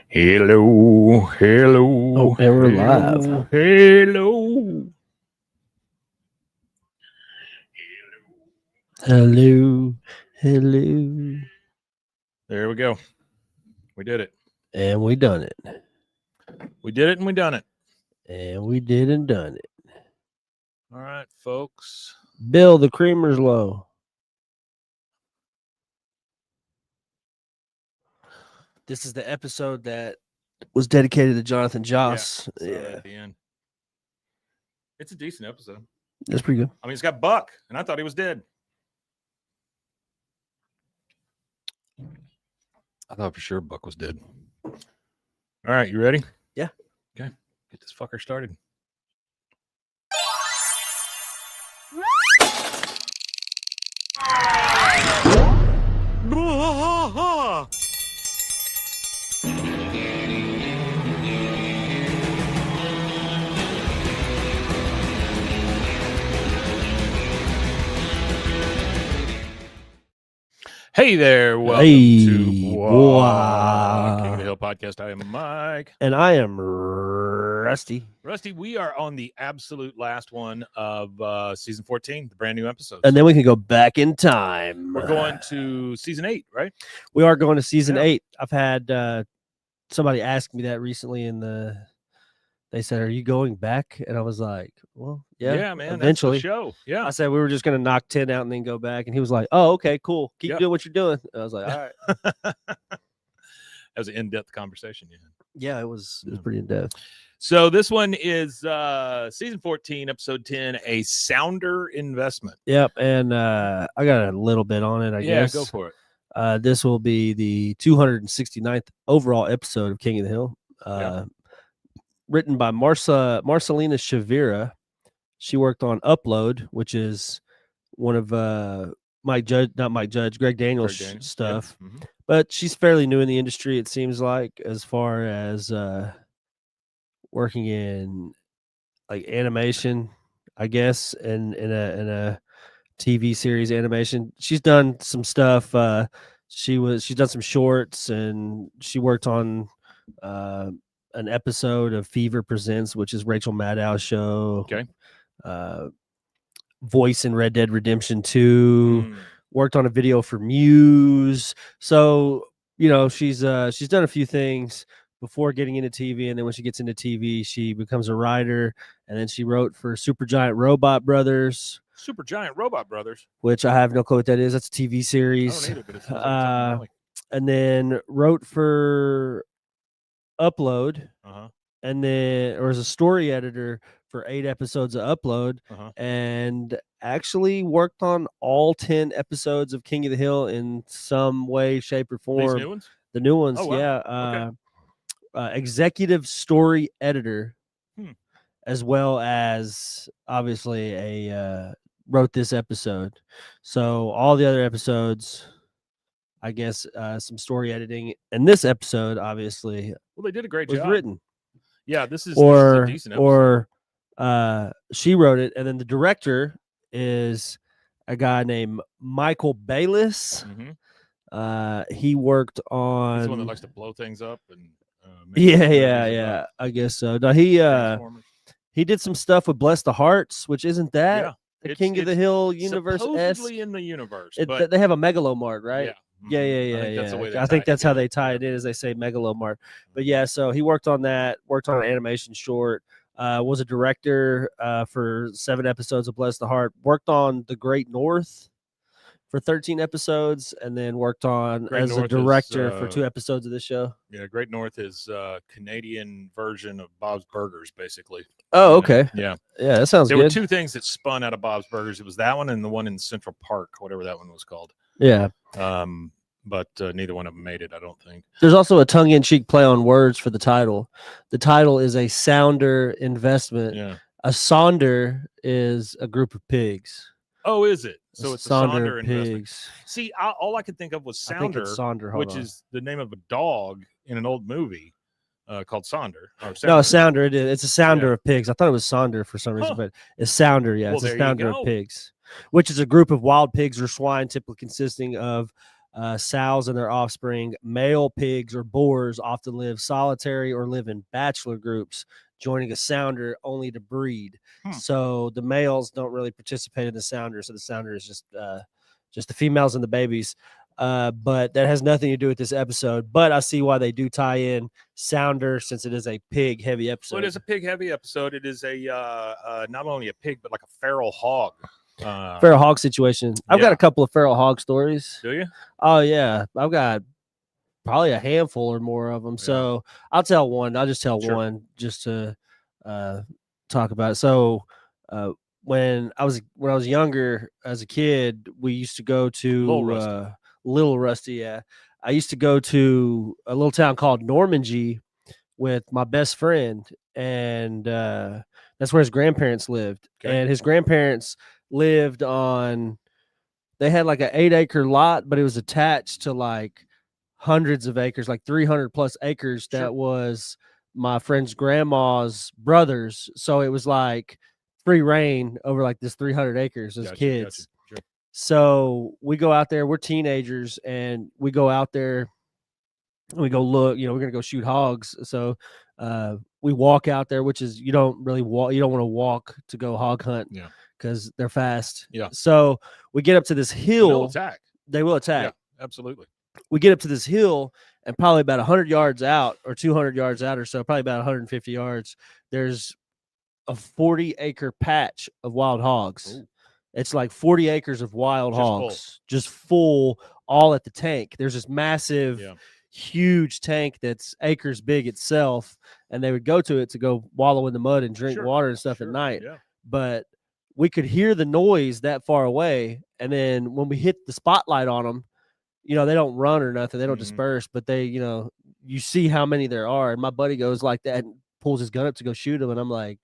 Hello, hello. Oh, and we're live. Hello. Hello, hello. There we go. We did it. And we done it. We did it and we done it. And we did and done it. All right, folks. Bill, the creamer's low. This is the episode that was dedicated to Jonathan Joss. Yeah. At the end. It's a decent episode. That's pretty good. I mean, it's got Buck, and I thought he was dead. I thought for sure Buck was dead. All right, you ready? Yeah. Okay, get this fucker started. Hey there, welcome to Bwaaa, King of the Hill podcast. I am Mike. And I am Rusty. Rusty, we are on the absolute last one of season 14, the brand new episodes. And then we can go back in time. We're going to season 8, right? We are going to season 8. I've had somebody ask me that recently they said, "Are you going back?" And I was like, "Well, yeah, man. Eventually, that's the show. Yeah." I said we were just going to knock 10 out and then go back. And he was like, "Oh, okay, cool. Keep doing what you're doing." And I was like, "All right." That was an in-depth conversation. Yeah, it was pretty in depth. So this one is season 14, episode 10, a sounder investment. Yep, and I got a little bit on it. I guess. Yeah, go for it. This will be the 269th overall episode of King of the Hill. Written by Marcelina Shavira. She worked on Upload, which is one of Greg Daniels' stuff. Yeah. Mm-hmm. But she's fairly new in the industry, it seems like, as far as working in like animation, I guess, and in a TV series animation. She's done some stuff. She's done some shorts, and she worked on an episode of Fever Presents, which is Rachel Maddow's show. Okay. Voice in Red Dead Redemption 2. Worked on a video for Muse. So, she's done a few things before getting into TV, and then when she gets into TV, she becomes a writer, and then she wrote for Supergiant Robot Brothers. Supergiant Robot Brothers, which I have no clue what that is. That's a TV series. I don't either, but it's and then wrote for Upload, and then or as a story editor for 8 episodes of Upload, and actually worked on all 10 episodes of King of the Hill in some way, shape, or form. These new ones? The new ones, wow. Yeah. Executive story editor, as well as obviously wrote this episode. So all the other episodes, I guess, some story editing, and this episode, obviously, well, they did a great job. Written. Yeah, this is a decent episode. Or she wrote it, and then the director is a guy named Michael Bayless. He worked on. He's the one that likes to blow things up and. Yeah. I guess so. No, he did some stuff with Bless the Hearts, which isn't that the King of the Hill universe? Supposedly in the universe, but they have a Megalomart, right? Yeah. I think that's how they tie it in, as they say Megalomart. But yeah, so he worked on that. Worked on an animation short. Was a director for 7 episodes of Bless the Heart. Worked on The Great North for 13 episodes, and then worked on as a director for 2 episodes of this show. Yeah, Great North is Canadian version of Bob's Burgers, basically. Oh, okay. Yeah, that sounds good. There were 2 things that spun out of Bob's Burgers. It was that one and the one in Central Park, whatever that one was called. Yeah. But neither one of them made it, I don't think. There's also a tongue-in-cheek play on words for the title. The title is a sounder investment. Yeah. A sonder is a group of pigs. Oh, is it? So it's a Sonder investment. Pigs. See, all I could think of was Sounder, which is the name of a dog in an old movie called Sonder. No, Sounder. It is. It's a sounder of pigs. I thought it was Sonder for some reason, but it's Sounder. Yeah, it's a sounder of pigs, which is a group of wild pigs or swine, typically consisting of sows and their offspring. Male pigs or boars often live solitary or live in bachelor groups, joining a sounder only to breed. So the males don't really participate in the sounder. So the sounder is just the females and the babies. But that has nothing to do with this episode. But I see why they do tie in sounder, since it is a pig heavy episode. Well, it is a pig heavy episode. It is a not only a pig, but like a feral hog. Feral hog situation. I've got a couple of feral hog stories. Do you? Oh yeah, I've got probably a handful or more of them. So I'll tell one. I'll just tell one just to talk about it. So when I was younger as a kid, we used to go to Little Rusty. Yeah, I used to go to a little town called Normandy with my best friend, and that's where his grandparents lived. Okay. And his grandparents lived on. They had like an 8-acre lot, but it was attached to like hundreds of acres, like 300 plus acres. That was my friend's grandma's brothers. So it was like free reign over like this 300 acres as kids. Sure. So we go out there, we're teenagers, and we go out there and we go look, we're going to go shoot hogs. So we walk out there, which is, you don't really walk. You don't want to walk to go hog hunt because they're fast. Yeah. So we get up to this hill. They'll attack. They will attack. Yeah, absolutely. We get up to this hill, and probably about 100 yards out or 200 yards out or so, probably about 150 yards, there's a 40-acre patch of wild hogs. Ooh. It's like 40 acres of wild hogs, just full, all at the tank. There's this massive, huge tank that's acres big itself, and they would go to it to go wallow in the mud and drink water and stuff at night. Yeah. But we could hear the noise that far away, and then when we hit the spotlight on them, they don't run or nothing. They don't disperse, but they, you see how many there are. And my buddy goes like that and pulls his gun up to go shoot them. And I'm like,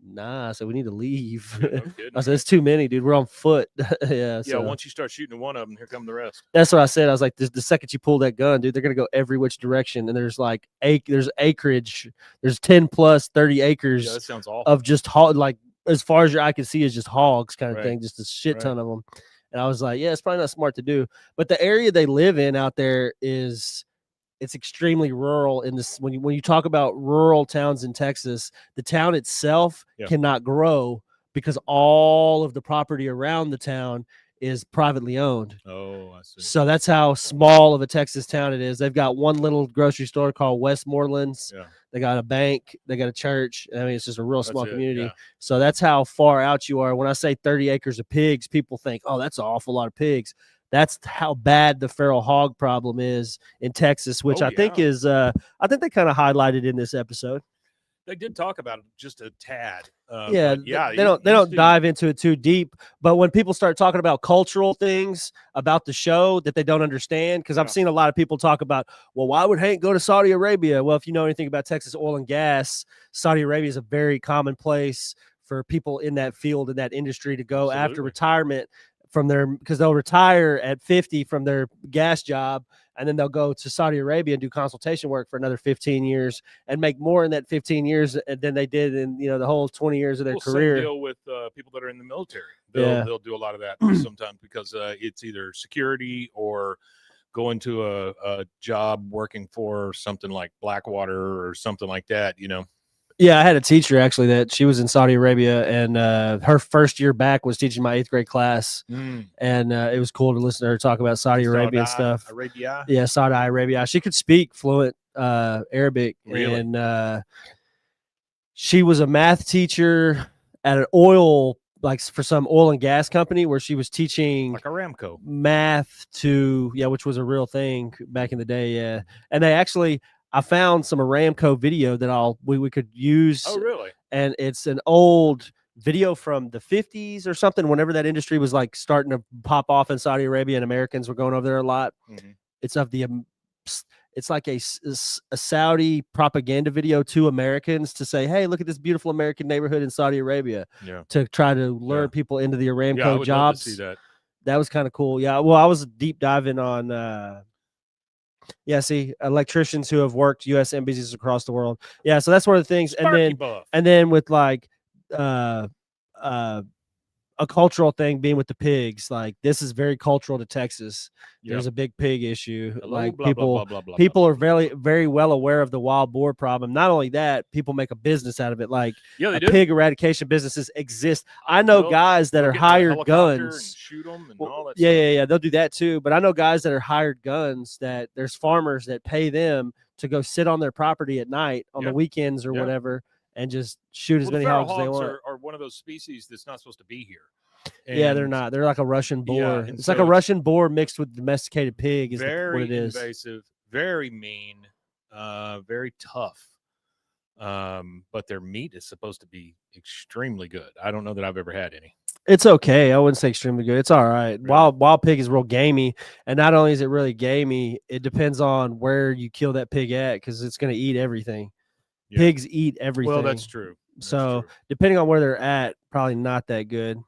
nah, so we need to leave. Yeah, I said, it's too many, dude. We're on foot. Yeah. Once you start shooting one of them, here come the rest. That's what I said. I was like, the second you pull that gun, dude, they're going to go every which direction. And there's like, there's acreage. There's 10 plus 30 acres that sounds awful. Of just hog, like as far as your eye can see is just hogs kind of thing, just a shit ton of them. And I was like, yeah, it's probably not smart to do. But the area they live in out there it's extremely rural. In this, when you talk about rural towns in Texas, the town itself cannot grow because all of the property around the town is privately owned. Oh, I see. So that's how small of a Texas town it is. They've got one little grocery store called Westmoreland's. Yeah. They got a bank. They got a church. I mean, it's just a real small community. Yeah. So that's how far out you are. When I say 30 acres of pigs, people think, oh, that's an awful lot of pigs. That's how bad the feral hog problem is in Texas, which I think is, I think they kind of highlighted in this episode. They did talk about it just a tad. They don't dive into it too deep. But when people start talking about cultural things about the show that they don't understand, because I've seen a lot of people talk about, well, why would Hank go to Saudi Arabia? Well, if you know anything about Texas oil and gas, Saudi Arabia is a very common place for people in that field, in that industry, to go after retirement because they'll retire at 50 from their gas job, and then they'll go to Saudi Arabia and do consultation work for another 15 years and make more in that 15 years than they did in the whole 20 years of their career. Same deal with people that are in the military. They'll do a lot of that sometimes because it's either security or going to a job working for something like Blackwater or something like that. Yeah, I had a teacher actually that she was in Saudi Arabia, and her first year back was teaching my 8th grade class, and it was cool to listen to her talk about Saudi Arabia and stuff. Yeah, Saudi Arabia. She could speak fluent Arabic, and she was a math teacher at an for some oil and gas company where she was teaching like Aramco math which was a real thing back in the day. Yeah, and they actually. I found some Aramco video that we could use. Oh, really? And it's an old video from the 50s or something, whenever that industry was like starting to pop off in Saudi Arabia and Americans were going over there a lot. Mm-hmm. It's like a Saudi propaganda video to Americans to say, hey, look at this beautiful American neighborhood in Saudi Arabia, to try to lure people into the Aramco I would jobs. Love to see that. That was kind of cool. Yeah. Well, I was deep diving on, electricians who have worked U.S. embassies across the world. Yeah, so that's one of the things. And then with like a cultural thing being with the pigs. Like this is very cultural to Texas. Yep. There's a big pig issue. Hello, Like blah, blah, people blah, blah, blah, people blah, are very very well aware of the wild boar problem. Not only that, people make a business out of it. Like Yeah, they do. pig eradication businesses exist. I know guys that are They'll get in a hired helicopter and guns. shoot them and Well, all that yeah, stuff. yeah. They'll do that too. But I know guys that are hired guns that there's farmers that pay them to go sit on their property at night on the weekends or whatever and just shoot as many hogs as they want. Are one of those species that's not supposed to be here. Yeah, they're not. They're like a Russian boar. Yeah, it's like a Russian boar mixed with domesticated pig. Is very what it is. Invasive, very mean, very tough. But their meat is supposed to be extremely good. I don't know that I've ever had any. It's okay. I wouldn't say extremely good. It's all right. Really? Wild pig is real gamey, and not only is it really gamey, it depends on where you kill that pig at because it's going to eat everything. Yeah. Pigs eat everything. Well, that's true. So depending on where they're at, probably not that good.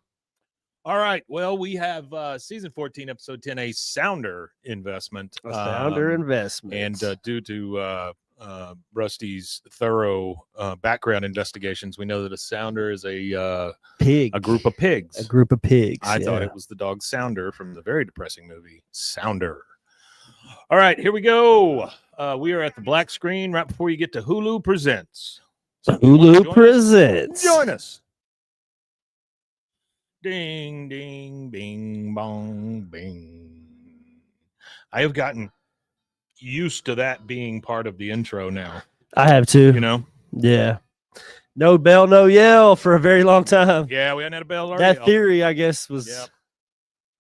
All right. Well, we have season 14, episode 10, a sounder investment. A sounder investment. And due to Rusty's thorough background investigations, we know that a sounder is a group of pigs. A group of pigs. I thought it was the dog Sounder from the very depressing movie Sounder. All right, here we go. We are at the black screen right before you get to Hulu Presents. So Hulu Presents. Join us. Ding, ding, bing, bong, bing. I have gotten used to that being part of the intro now. I have too. You know? Yeah. No bell, no yell for a very long time. Yeah, we hadn't had a bell. That theory, I guess, was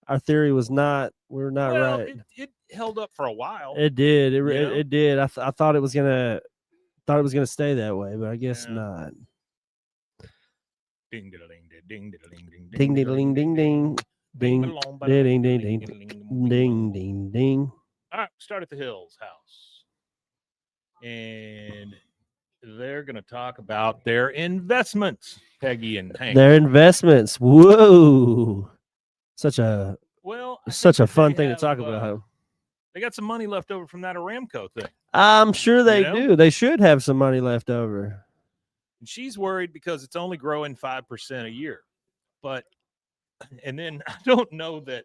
our theory was not. We were not right. It held up for a while. It did. It did. I thought it was gonna. Thought it was gonna stay that way, but I guess not. Ding ding ding ding ding ding ding ding ding ding ding ding ding ding ding. All right, start at the Hills house, and they're going to talk about their investments, Peggy and Hank. Their investments. Whoa, such a fun thing to talk about. They got some money left over from that Aramco thing. I'm sure they do. They should have some money left over. And she's worried because it's only growing 5% a year. And then I don't know that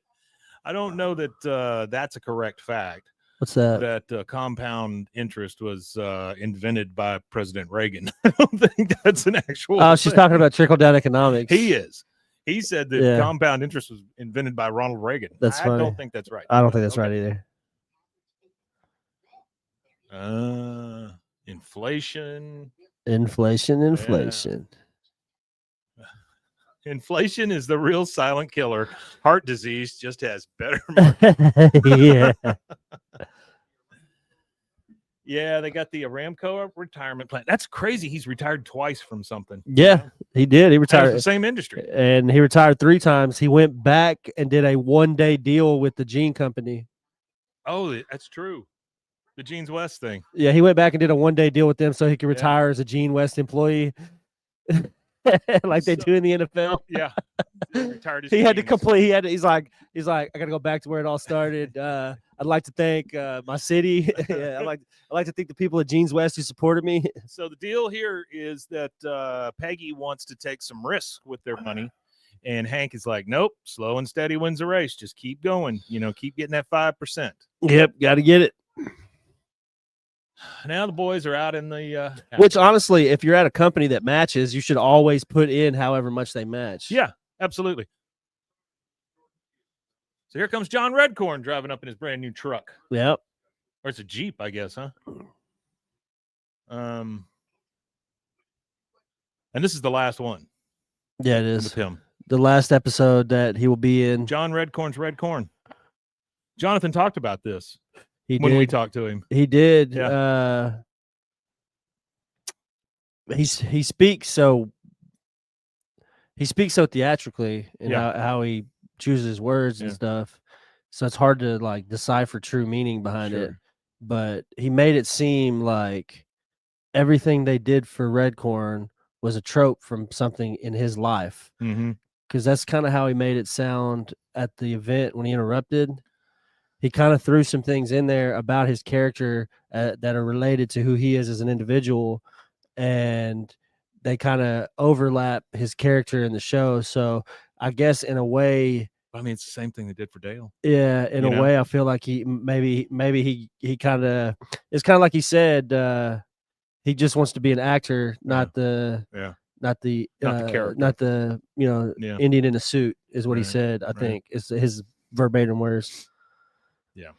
that's a correct fact. What's that? That compound interest was invented by President Reagan. I don't think that's an actual. Oh, she's talking about trickle-down economics. He is. He said that compound interest was invented by Ronald Reagan. That's funny. I don't think that's right. I don't think that's right either. Inflation. Inflation. Inflation is the real silent killer. Heart disease just has better yeah. Yeah, they got the Aramco retirement plan. That's crazy. He's retired twice from something. Yeah, he did. He retired. The same industry. And he retired 3 times. He went back and did a one-day deal with the Gene Company. Oh, that's true. The Gene's West thing. Yeah, he went back and did a one-day deal with them so he could retire as a Gene West employee. Like they do in the NFL. Yeah. Retired his he had to jeans. complete. He's like, I got to go back to where it all started. I'd like to thank my city. I'd like to thank the people at Gene's West who supported me. So the deal here is that Peggy wants to take some risk with their money. And Hank is like, nope, slow and steady wins the race. Just keep going. Keep getting that 5%. Yep, got to get it. Now the boys are out in the which honestly, if you're at a company that matches, you should always put in however much they match. Yeah, absolutely. So here comes John Redcorn driving up in his brand new truck. Yep. Or it's a Jeep, I guess, huh? And this is the last one. Yeah, it is. With him. The last episode that he will be in. John Redcorn's Redcorn. Jonathan talked about this. When we talked to him. He did. Yeah. He speaks so theatrically in how he chooses his words and stuff. So it's hard to decipher true meaning behind it. But he made it seem like everything they did for Redcorn was a trope from something in his life. Because that's kind of how he made it sound at the event when he interrupted. He kind of threw some things in there about his character that are related to who he is as an individual, and they kind of overlap his character in the show. So I guess in a way, I mean, it's the same thing they did for Dale. yeah, in a way, I feel like he maybe he kind of, it's kind of like he said, he just wants to be an actor, not the not the character, not the Indian in a suit, is what he said. I think is his verbatim words. Yeah.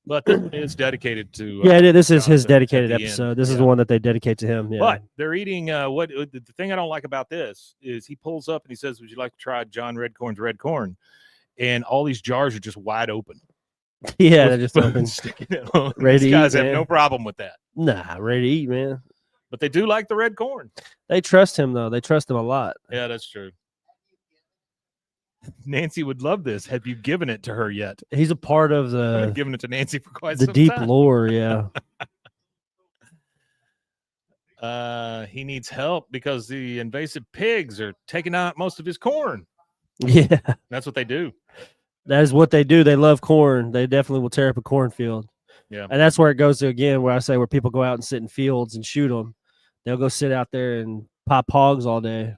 But this one is dedicated to this is his Jonathan dedicated at the episode. end. This is the one that they dedicate to him. Yeah. But they're eating what the thing I don't like about this is he pulls up and he says, "Would you like to try John Redcorn's red corn?" And all these jars are just wide open. Yeah, they're just open. Sticking it on. Ready These to guys eat, have man. no problem with that. Nah, ready to eat, man. But they do like the red corn. They trust him, though. They trust him a lot. Yeah, that's true. Nancy would love this. Have you given it to her yet? He's a part of I've the been giving it to Nancy for quite some deep time. lore, yeah. He needs help because the invasive pigs are taking out most of his corn. Yeah. That's what they do. That is what they do. They love corn. They definitely will tear up a cornfield. Yeah. And that's where it goes to, again, where I say where people go out and sit in fields and shoot them. They'll go sit out there and pop hogs all day.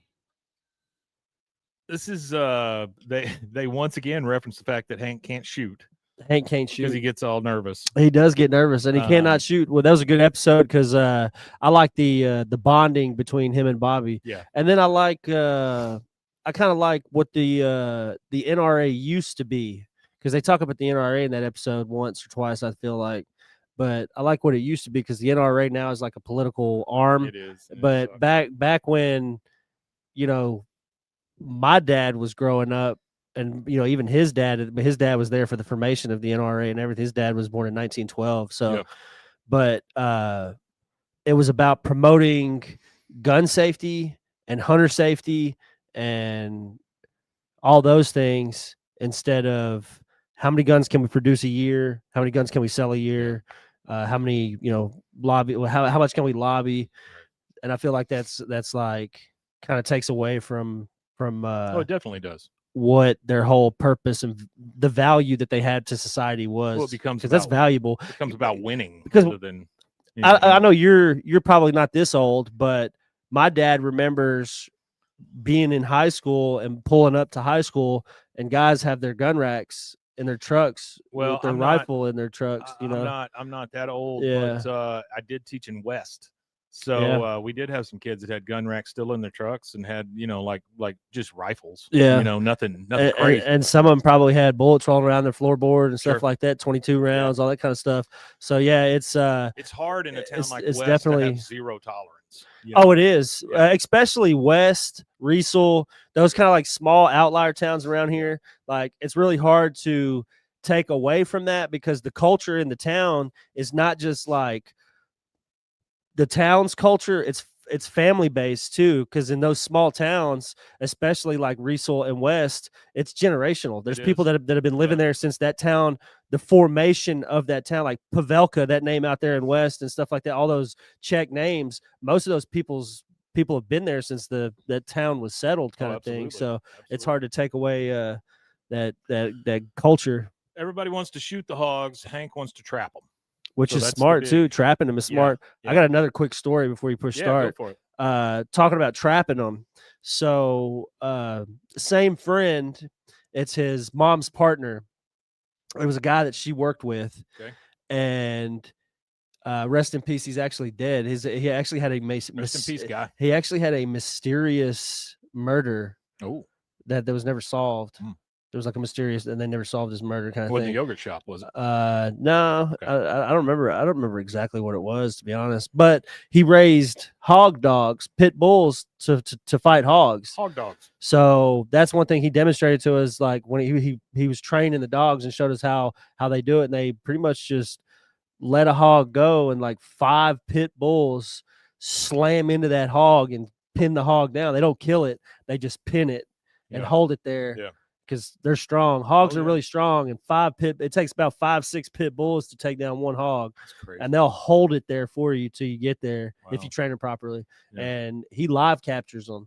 This is they once again reference the fact that Hank can't shoot. Hank can't shoot because he gets all nervous. He does get nervous, and he cannot shoot. Well, that was a good episode because I like the bonding between him and Bobby. Yeah, and then I kind of like what the NRA used to be, because they talk about the NRA in that episode once or twice, I feel like. But I like what it used to be because the NRA now is like a political arm. It is. But back when, my dad was growing up, and even his dad was there for the formation of the NRA and everything. His dad was born in 1912. So, yep. But it was about promoting gun safety and hunter safety and all those things, instead of how many guns can we produce a year, how many guns can we sell a year, how many lobby, how much can we lobby. And I feel like that's like kind of takes away from it definitely does, what their whole purpose and the value that they had to society was. Well, it becomes because that's valuable. It becomes about winning, because rather than, I know you're probably not this old, but my dad remembers being in high school and pulling up to high school, and guys have their gun racks in their trucks, with their rifle in their trucks. I'm not that old, Yeah. but I did teach in West. So we did have some kids that had gun racks still in their trucks and had, like just rifles. Yeah. Nothing crazy. And some of them probably had bullets rolling around their floorboard and stuff Sure. like that, 22 rounds, all that kind of stuff. So yeah, it's hard in a town like it's West definitely to have zero tolerance. Oh, it is. Yeah. Especially West, Riesel, those kind of like small outlier towns around here. Like, it's really hard to take away from that, because the culture in the town is not just like the town's culture, it's family based too, because in those small towns, especially like Riesel and West, it's generational. There's people that have been living there since that town, the formation of that town, like Pavelka, that name out there in West and stuff like that, all those Czech names, most of those people have been there since that town was settled, kind of thing. So it's hard to take away that culture. Everybody wants to shoot the hogs. Hank wants to trap them. Which is smart too. Trapping them is smart. Yeah. I got another quick story before you push start. Go for it. Talking about trapping them. So same friend, it's his mom's partner. It was a guy that she worked with. Okay. And rest in peace, he's actually dead. He actually had rest in peace, guy. He actually had a mysterious murder. Oh. That was never solved. There was like a mysterious, and they never solved his murder kind of thing. The yogurt shop, was it? No, okay. I don't remember. I don't remember exactly what it was, to be honest. But he raised hog dogs, pit bulls, to fight hogs. Hog dogs. So that's one thing he demonstrated to us, like when he was training the dogs and showed us how they do it. And they pretty much just let a hog go, and like 5 pit bulls slam into that hog and pin the hog down. They don't kill it; they just pin it and hold it there. Yeah. Because they're strong. Hogs are really strong, and it takes about 5-6 pit bulls to take down one hog. That's crazy. And they'll hold it there for you till you get there if you train them properly. Yeah. And he live captures them.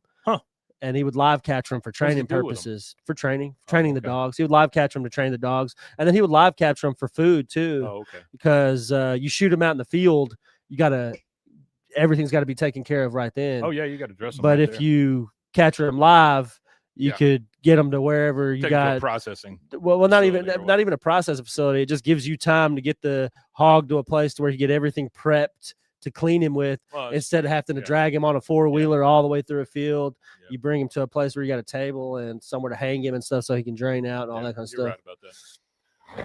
And he would live capture them for training purposes. For training the dogs. He would live capture them to train the dogs, and then he would live capture them for food too. Oh, okay. Because you shoot them out in the field, everything's got to be taken care of right then. Oh yeah, you got to dress them. But if you capture them live, you could get them to wherever you Take it to a got processing. Well, not even facility or not even a processing facility. It just gives you time to get the hog to a place to where you get everything prepped to clean him with, Well, instead of having to yeah. drag him on a four-wheeler all the way through a field. Yeah. You bring him to a place where you got a table and somewhere to hang him and stuff so he can drain out and all that kind of You're stuff. right about that.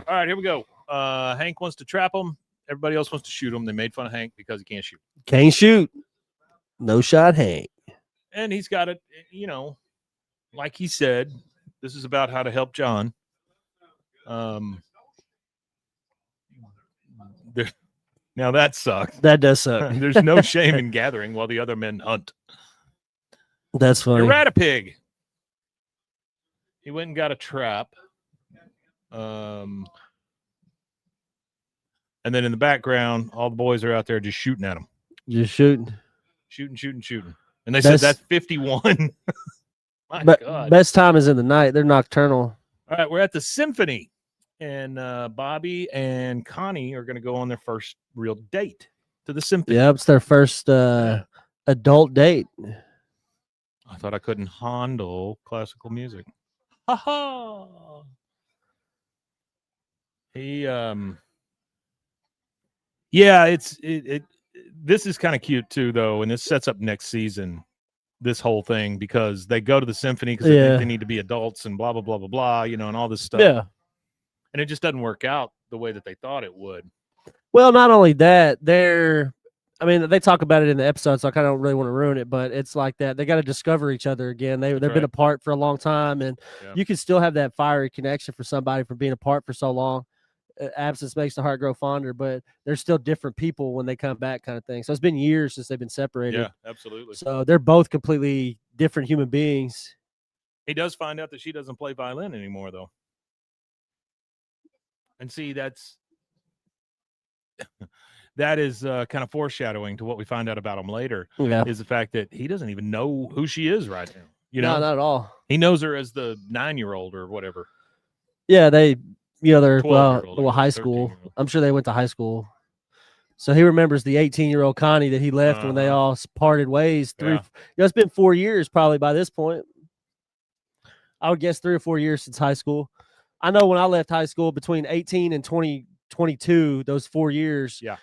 All right, here we go. Hank wants to trap him. Everybody else wants to shoot him. They made fun of Hank because he can't shoot. Can't shoot. No shot, Hank. And he's got it, like he said, this is about how to help John. Now that sucks. That does suck. There's no shame in gathering while the other men hunt. That's funny. Errata pig. He went and got a trap. And then in the background, all the boys are out there just shooting at him. Just shooting. Shooting. And they said that's 51. My God. Best time is in the night. They're nocturnal. All right, we're at the Symphony. And Bobby and Connie are going to go on their first real date to the Symphony. Yeah, it's their first adult date. I thought I couldn't handle classical music. Ha ha. This is kind of cute too, though, and this sets up next season. This whole thing, because they go to the Symphony because they think they need to be adults and blah blah blah blah blah, and all this stuff. Yeah, and it just doesn't work out the way that they thought it would. Well, not only that, they talk about it in the episode, so I kind of don't really want to ruin it, but it's like that. They got to discover each other again. They've been apart for a long time, and you can still have that fiery connection for somebody for being apart for so long. Absence makes the heart grow fonder, but they're still different people when they come back, kind of thing. So it's been years since they've been separated. Yeah, absolutely. So they're both completely different human beings. He does find out that she doesn't play violin anymore, though. And see, that is kind of foreshadowing to what we find out about him later. Yeah. Is the fact that he doesn't even know who she is right now. No, not at all. He knows her as the 9-year-old or whatever. Yeah, they're high school. I'm sure they went to high school. So he remembers the 18-year-old Connie that he left when they all parted ways. It's been 4 years probably by this point. I would guess 3 or 4 years since high school. I know when I left high school, between 18 and 22, those 4 years. Yeah.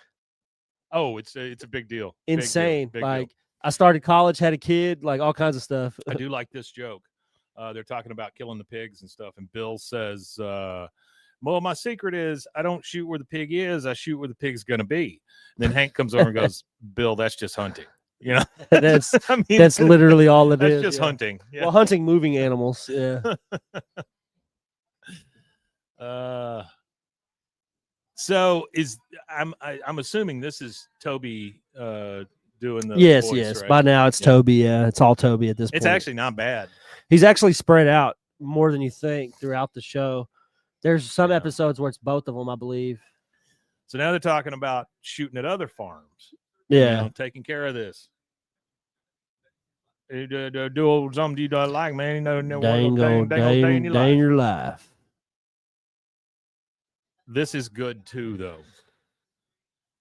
Oh, it's a big deal. Insane. Big deal. I started college, had a kid, like all kinds of stuff. I do like this joke. They're talking about killing the pigs and stuff, and Bill says, well, my secret is I don't shoot where the pig is, I shoot where the pig's gonna be. And then Hank comes over and goes, Bill, that's just hunting. That's that's literally all it is. That's just hunting. Yeah. Well, hunting moving animals. Yeah. So I'm assuming this is Toby doing the yes. right? By now it's Toby. Yeah, it's all Toby at this point. It's actually not bad. He's actually spread out more than you think throughout the show. There's some episodes where it's both of them, I believe. So now they're talking about shooting at other farms. Yeah, taking care of this. Do something you don't like, man. Dang your life. This is good too, though.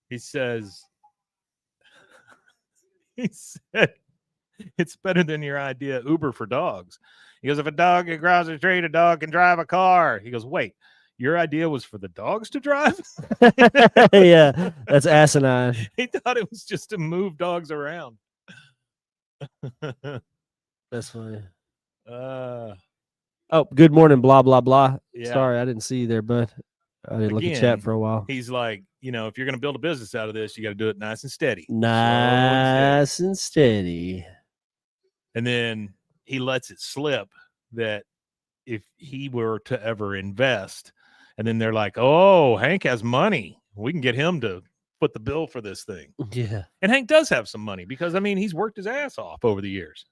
He said, it's better than your idea, Uber for dogs. He goes, if a dog can cross the street, a dog can drive a car. He goes, wait, your idea was for the dogs to drive? Yeah, that's asinine. He thought it was just to move dogs around. That's funny. Good morning, blah, blah, blah. Yeah. Sorry, I didn't see you there, bud. I didn't look at chat for a while. He's like, if you're going to build a business out of this, you got to do it nice and steady. Nice and steady. And then he lets it slip that if he were to ever invest, and then they're like, oh, Hank has money. We can get him to foot the bill for this thing. Yeah. And Hank does have some money because, he's worked his ass off over the years.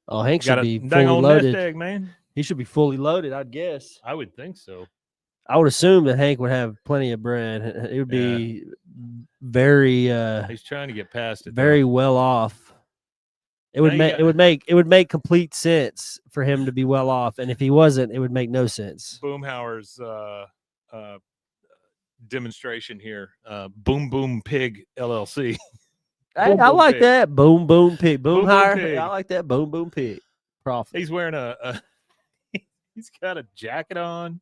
Oh, Hank should be fully loaded. Nest egg, man. He should be fully loaded, I'd guess. I would think so. I would assume that Hank would have plenty of bread. It would be very he's trying to get past it. Very well off. It would make complete sense for him to be well off, and if he wasn't, it would make no sense. Boomhauer's demonstration here. Boom Boom Pig LLC. Hey, Boom, I boom, like pig. that. Boom, boom, pig. Boom, Boom, boom, higher. pig. I like that. Boom, boom, pig. Profit. He's wearing he's got a jacket on.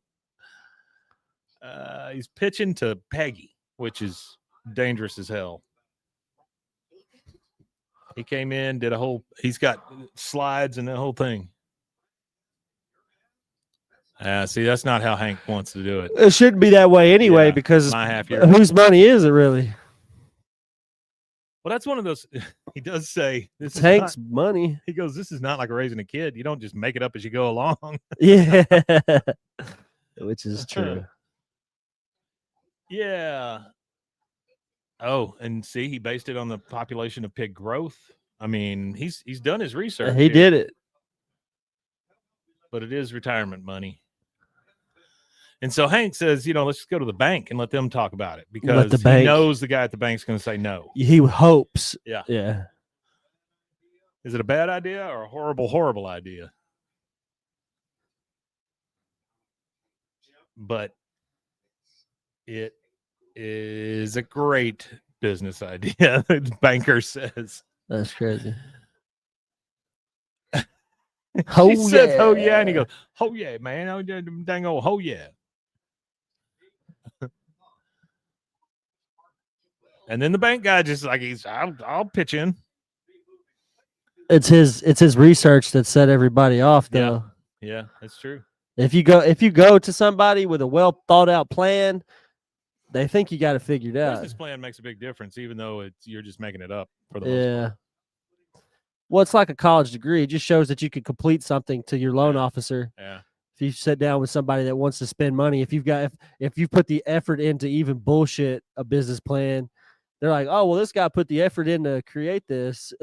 He's pitching to Peggy, which is dangerous as hell. He came in, did a whole. He's got slides and the whole thing. See, that's not how Hank wants to do it. It shouldn't be that way anyway, Yeah, because my half year. whose money is it really? Well, that's one of those. He does say this It's is Hank's not, money. He goes, "This is not like raising a kid. You don't just make it up as you go along." Yeah, which is true. Yeah. Oh, and see, he based it on the population of pig growth. I mean, he's done his research. He did it. But it is retirement money. And so Hank says, let's just go to the bank and let them talk about it, because he knows the guy at the bank's going to say no. He hopes. Yeah. Yeah. Is it a bad idea or a horrible, horrible idea? But it is a great business idea, the banker says. That's crazy. She says, "Oh yeah," and he goes, "Oh yeah, man, oh dang old, oh yeah." And then the bank guy just like I'll pitch in. It's his research that set everybody off, though. Yeah, that's true. If you go to somebody with a well thought out plan, they think you got it figured out. Business plan makes a big difference, even though you're just making it up for the most part. Well, it's like a college degree. It just shows that you could complete something to your loan officer. Yeah. If you sit down with somebody that wants to spend money, if you put the effort into even bullshit a business plan, they're like, oh well, this guy put the effort in to create this.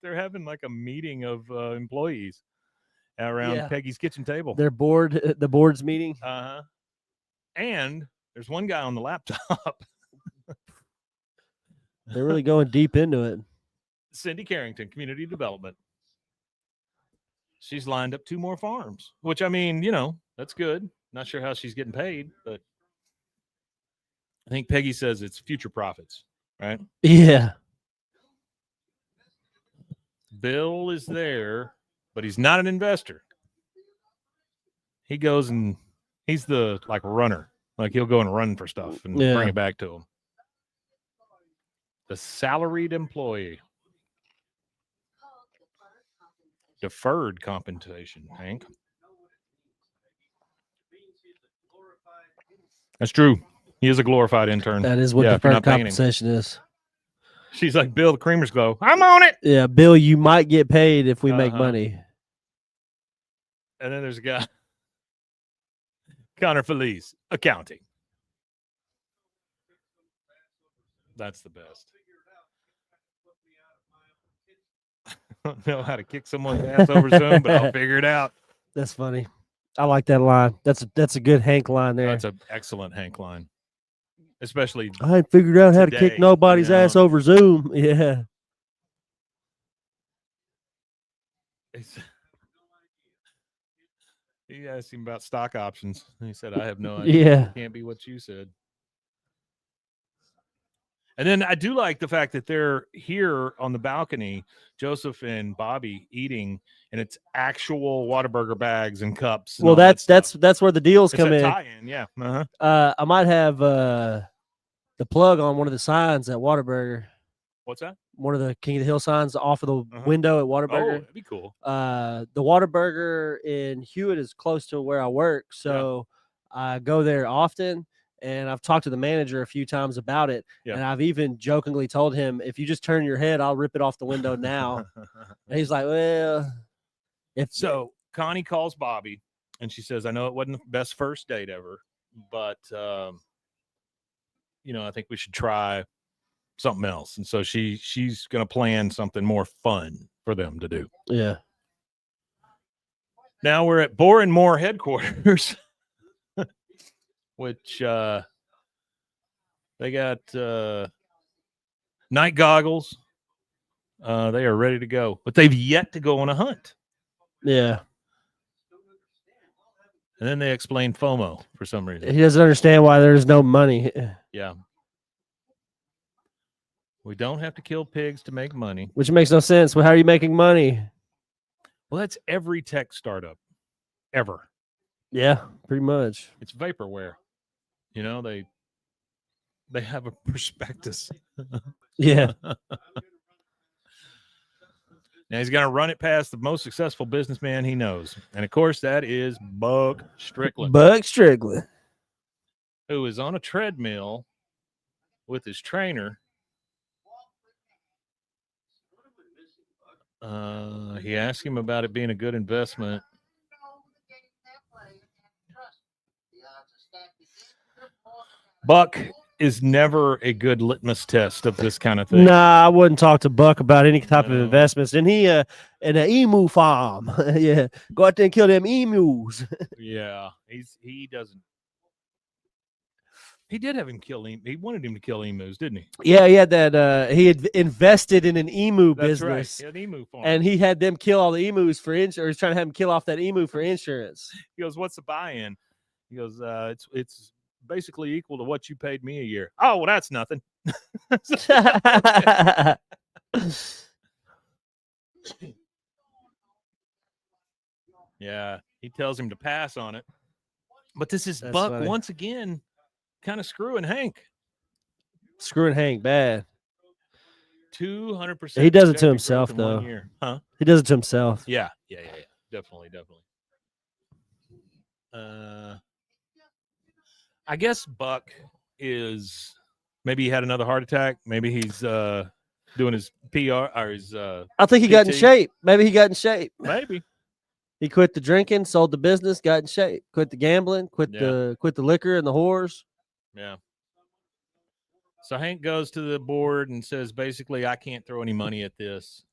They're having like a meeting of employees around Peggy's kitchen table. The board's meeting. And there's one guy on the laptop. They're really going deep into it. Cindy Carrington, Community Development. She's lined up 2 more farms, which, I mean, that's good. Not sure how she's getting paid, but I think Peggy says it's future profits, right? Yeah. Bill is there, but he's not an investor. He goes and he's the runner. Like he'll go and run for stuff and bring it back to him. The salaried employee. Deferred compensation, Hank. That's true. He is a glorified intern. That is what deferred compensation is. She's like, Bill, the creamers go, I'm on it. Yeah, Bill, you might get paid if we make money. And then there's a guy, Connor Felice, accounting. That's the best. I don't know how to kick someone's ass over Zoom, but I'll figure it out. That's funny. I like that line. That's a good Hank line there. That's an excellent Hank line. Especially I ain't figured out how to kick nobody's ass over Zoom. Yeah. He asked him about stock options. He said, I have no idea. Yeah. It can't be what you said. And then I do like the fact that they're here on the balcony, Joseph and Bobby eating, and it's actual Whataburger bags and cups. And well, that's where the deals come in. Tie-in, yeah. I might have the plug on one of the signs at Whataburger. What's that? One of the King of the Hill signs off of the window at Whataburger. Oh, that'd be cool. The Whataburger in Hewitt is close to where I work, so I go there often. And I've talked to the manager a few times about it. Yeah. And I've even jokingly told him, if you just turn your head, I'll rip it off the window now. And he's like, well, so Connie calls Bobby and she says, I know it wasn't the best first date ever, but, I think we should try something else. And so she's going to plan something more fun for them to do. Yeah. Now we're at Bore and Moore headquarters. Which they got night goggles. They are ready to go, but they've yet to go on a hunt. Yeah. And then they explain FOMO for some reason. He doesn't understand why there's no money. Yeah. We don't have to kill pigs to make money. Which makes no sense. Well, how are you making money? Well, that's every tech startup ever. Yeah, pretty much. It's vaporware. You know, they have a prospectus. Yeah. Now he's going to run it past the most successful businessman he knows. And of course, that is Buck Strickland. Buck Strickland. Who is on a treadmill with his trainer. He asked him about it being a good investment. Buck is never a good litmus test of this kind of thing. Nah, I wouldn't talk to Buck about any type of investments. And he in an emu farm. Yeah. Go out there and kill them emus. Yeah. He doesn't. He did have him kill him. He wanted him to kill emus, didn't he? Yeah, he had that. He had invested in an emu That's business. right. An emu farm. And he had them kill all the emus for insurance. Or he's trying to have him kill off that emu for insurance. He goes, "What's the buy-in?" He goes, "It's basically equal to what you paid me a year." Oh, well, that's nothing. Yeah, he tells him to pass on it. But this is Buck funny. Once again kind of screwing Hank. Screwing Hank bad. 200%. He does it to himself, though. Huh? He does it to himself. Yeah. Definitely. I guess Buck is maybe he had another heart attack. Maybe he's doing his PR or his. I think he got in shape. Maybe he got in shape. Maybe he quit the drinking, sold the business, got in shape, quit the gambling, quit the liquor and the whores. Yeah. So Hank goes to the board and says, basically, I can't throw any money at this.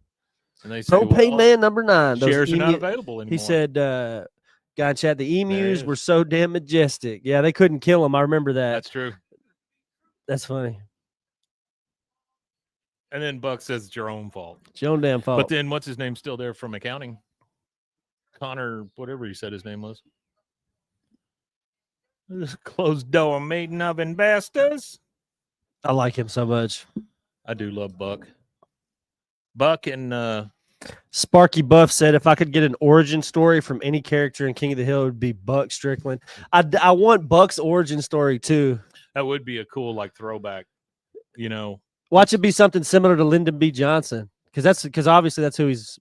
And they say, Propane Man number 9. Those shares are not available anymore. He said, God, Chad, the emus were so damn majestic. Yeah, they couldn't kill them. I remember that. That's true. That's funny. And then Buck says it's your own fault. It's your own damn fault. But then what's his name still there from accounting? Connor, whatever he said his name was. This closed door meeting of investors. I like him so much. I do love Buck. Buck and Sparky Buff said, if I could get an origin story from any character in King of the Hill, it would be Buck Strickland. I want Buck's origin story too. That would be a cool throwback. You know, watch it be something similar to Lyndon B. Johnson, because obviously that's who he's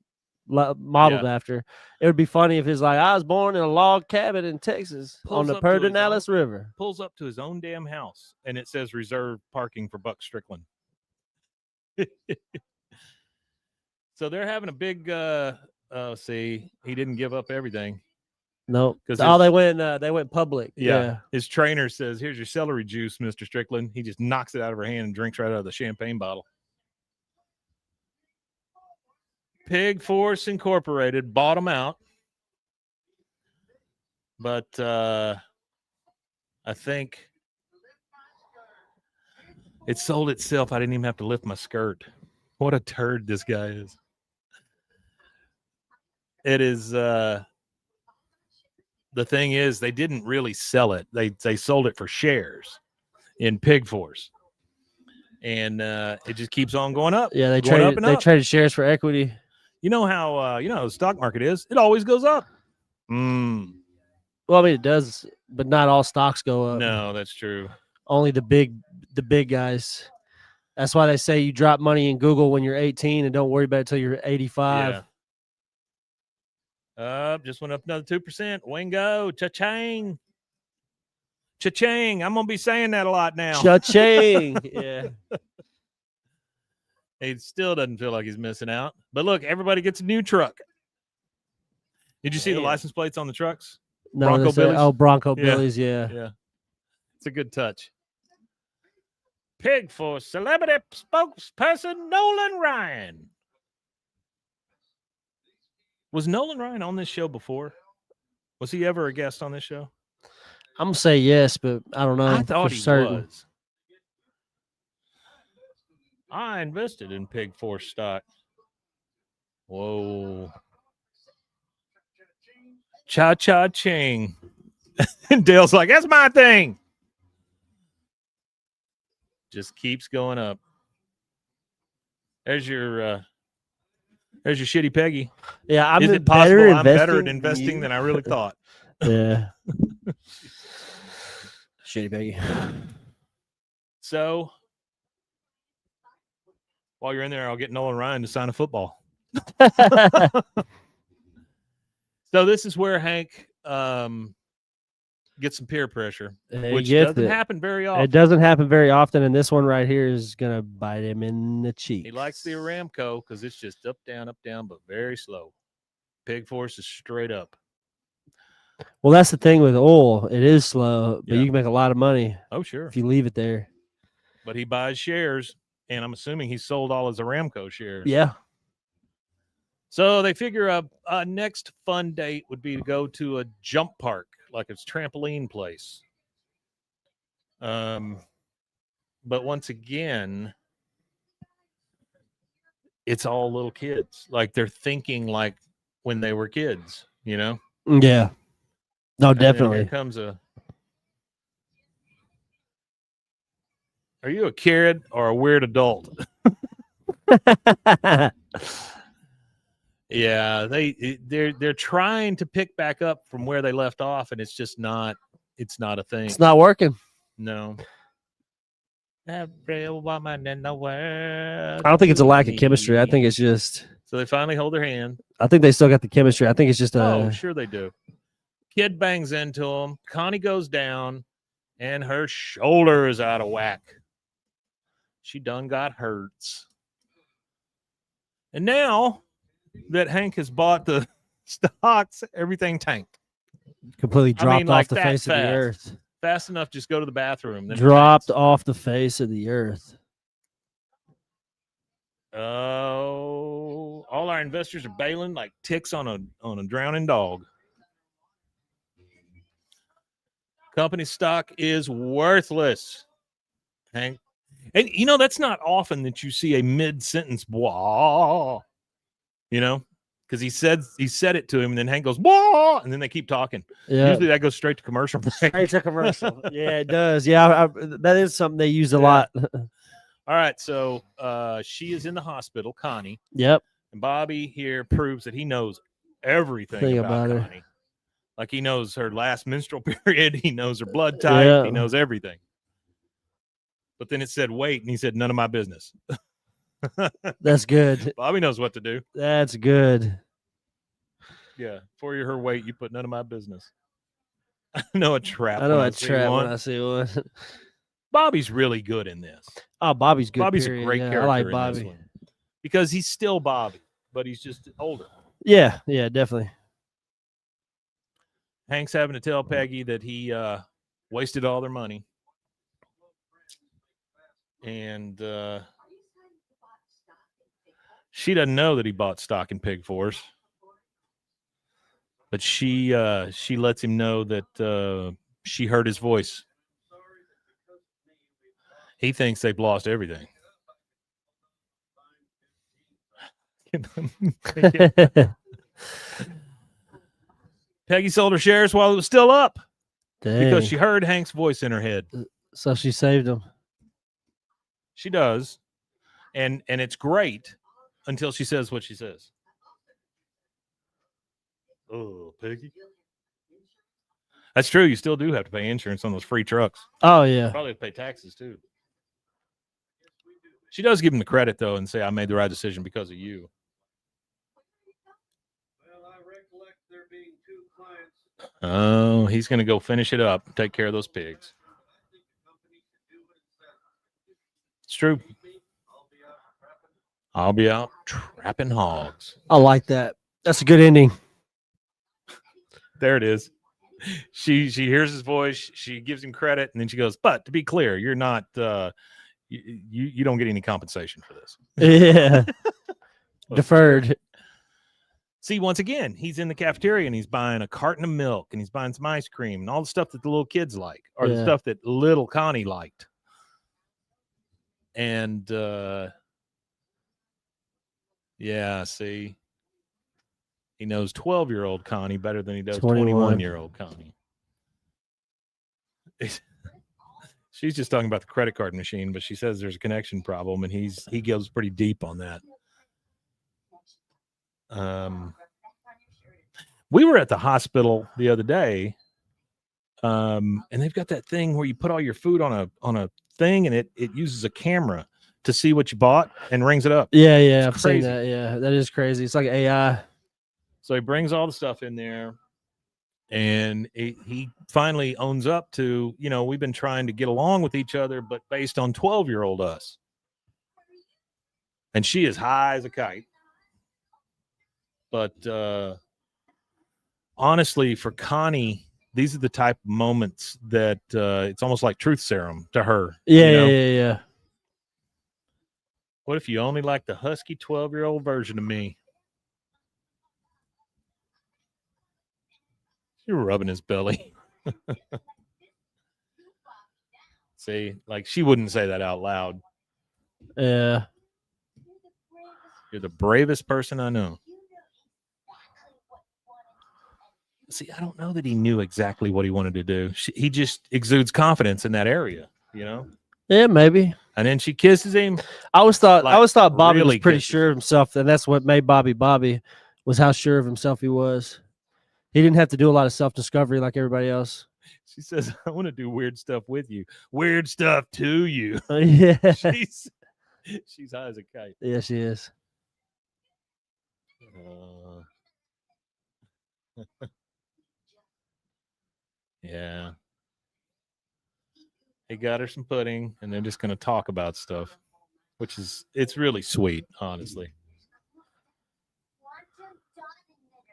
modeled after. It would be funny if he's like, I was born in a log cabin in Texas on the Pedernales River. Pulls up to his own damn house, and it says reserved parking for Buck Strickland. So they're having a big. See, he didn't give up everything. No, because they went public. Yeah, his trainer says, "Here's your celery juice, Mr. Strickland." He just knocks it out of her hand and drinks right out of the champagne bottle. Pig Force Incorporated bought them out, but I think it sold itself. I didn't even have to lift my skirt. What a turd this guy is. It is. The thing is, they didn't really sell it. They sold it for shares in Pig Force, and it just keeps on going up. Yeah, they traded shares for equity. You know how the stock market is. It always goes up. Well, I mean, it does, but not all stocks go up. No, that's true. Only the big guys. That's why they say you drop money in Google when you're 18 and don't worry about it until you're 85. Yeah. Just went up another 2%. Wingo, cha-ching. Cha-ching. I'm going to be saying that a lot now. Cha-ching. Yeah. He still doesn't feel like he's missing out. But look, everybody gets a new truck. Did you see the license plates on the trucks? No, Bronco Billies? Bronco Billies, yeah. Yeah. It's a good touch. Pig Force celebrity spokesperson Nolan Ryan. Was Nolan Ryan on this show before? Was he ever a guest on this show? I'm going to say yes, but I don't know. I thought he certain. was. I invested in Pig Force stock. Whoa. Cha-cha-ching. And Dale's like, that's my thing. Just keeps going up. There's your shitty Peggy. Yeah, I'm Is it better possible I'm better at investing investing than I really thought? Yeah. Shitty Peggy. So while you're in there, I'll get Nolan Ryan to sign a football. So this is where Hank gets some peer pressure, which doesn't happen very often. It doesn't happen very often, and this one right here is gonna bite him in the cheek. He likes the Aramco because it's just up, down, but very slow. Pig Force is straight up. Well, that's the thing with oil; it is slow, but you can make a lot of money. Oh, sure, if you leave it there. But he buys shares, and I'm assuming he sold all his Aramco shares. Yeah. So they figure a next fun date would be to go to a jump park, like it's trampoline place. But once again, it's all little kids. Like they're thinking like when they were kids, you know? Yeah. No, definitely. Here comes a. Are you a kid or a weird adult? Yeah, they're trying to pick back up from where they left off, and it's just not. It's not a thing. It's not working. No. Every woman in the world. I don't think it's a lack of chemistry. I think it's just. So they finally hold their hand. I think they still got the chemistry. I think it's just a. Oh, sure they do. Kid bangs into him. Connie goes down, and her shoulder is out of whack. She done got hurts. And now that Hank has bought the stocks, everything tanked. Completely dropped off the face of the earth. Fast enough, just go to the bathroom. Then dropped off the face of the earth. Oh, all our investors are bailing like ticks on a drowning dog. Company stock is worthless. Hank. And, you know, that's not often that you see a mid-sentence, Bwaaa, you know, because he said it to him, and then Hank goes, Bwaaa, and then they keep talking. Yeah. Usually that goes straight to commercial break. Straight to commercial. Yeah, it does. Yeah, that is something they use a lot. All right, so she is in the hospital, Connie. Yep. And Bobby here proves that he knows everything about Connie. Her. Like he knows her last menstrual period. He knows her blood type. Yeah. He knows everything. But then it said, wait, and he said, none of my business. That's good. Bobby knows what to do. That's good. Yeah. For her weight, you put none of my business. I know a trap. I know a trap when I see one. Bobby's really good in this. Oh, Bobby's good. Bobby's a great character. I like Bobby. In this one because he's still Bobby, but he's just older. Yeah, definitely. Hank's having to tell Peggy that he wasted all their money. And she doesn't know that he bought stock in Pig Force. But she lets him know that she heard his voice. He thinks they've lost everything. Peggy sold her shares while it was still up. Dang. Because she heard Hank's voice in her head. So she saved him. She does. And it's great until she says what she says. Oh, Peggy. That's true. You still do have to pay insurance on those free trucks. Oh, yeah. Probably have to pay taxes, too. She does give him the credit, though, and say, I made the right decision because of you. Well, I recollect there being 2 clients. Oh, he's going to go finish it up, take care of those pigs. It's true. I'll be out trapping hogs. I like that. That's a good ending. There it is. She hears his voice. She gives him credit, and then she goes, but to be clear, you're not you don't get any compensation for this. Yeah. Deferred. See, once again, he's in the cafeteria and he's buying a carton of milk and he's buying some ice cream and all the stuff that the little kids like, or the stuff that little Connie liked. And yeah, see, he knows 12-year-old Connie better than he does 21-year-old Connie. It's She's just talking about the credit card machine, but she says there's a connection problem, and he goes pretty deep on that. We were at the hospital the other day, and they've got that thing where you put all your food on a thing, and it uses a camera to see what you bought and rings it up. Yeah, I've seen that. Yeah, that is crazy. It's like AI. So he brings all the stuff in there, and he finally owns up to, we've been trying to get along with each other, but based on 12-year-old us. And she is high as a kite. But honestly, for Connie, these are the type of moments that it's almost like truth serum to her. Yeah. What if you only like the husky 12-year-old version of me? You're rubbing his belly. See, like she wouldn't say that out loud. Yeah. You're the bravest person I know. See, I don't know that he knew exactly what he wanted to do. He just exudes confidence in that area, Yeah, maybe. And then she kisses him. I always thought Bobby really was pretty sure of himself, and that's what made Bobby was how sure of himself he was. He didn't have to do a lot of self-discovery like everybody else. She says, I want to do weird stuff with you. Weird stuff to you. Yeah. She's high as a kite. Yeah, she is. Yeah. He got her some pudding, and they're just going to talk about stuff, it's really sweet, honestly.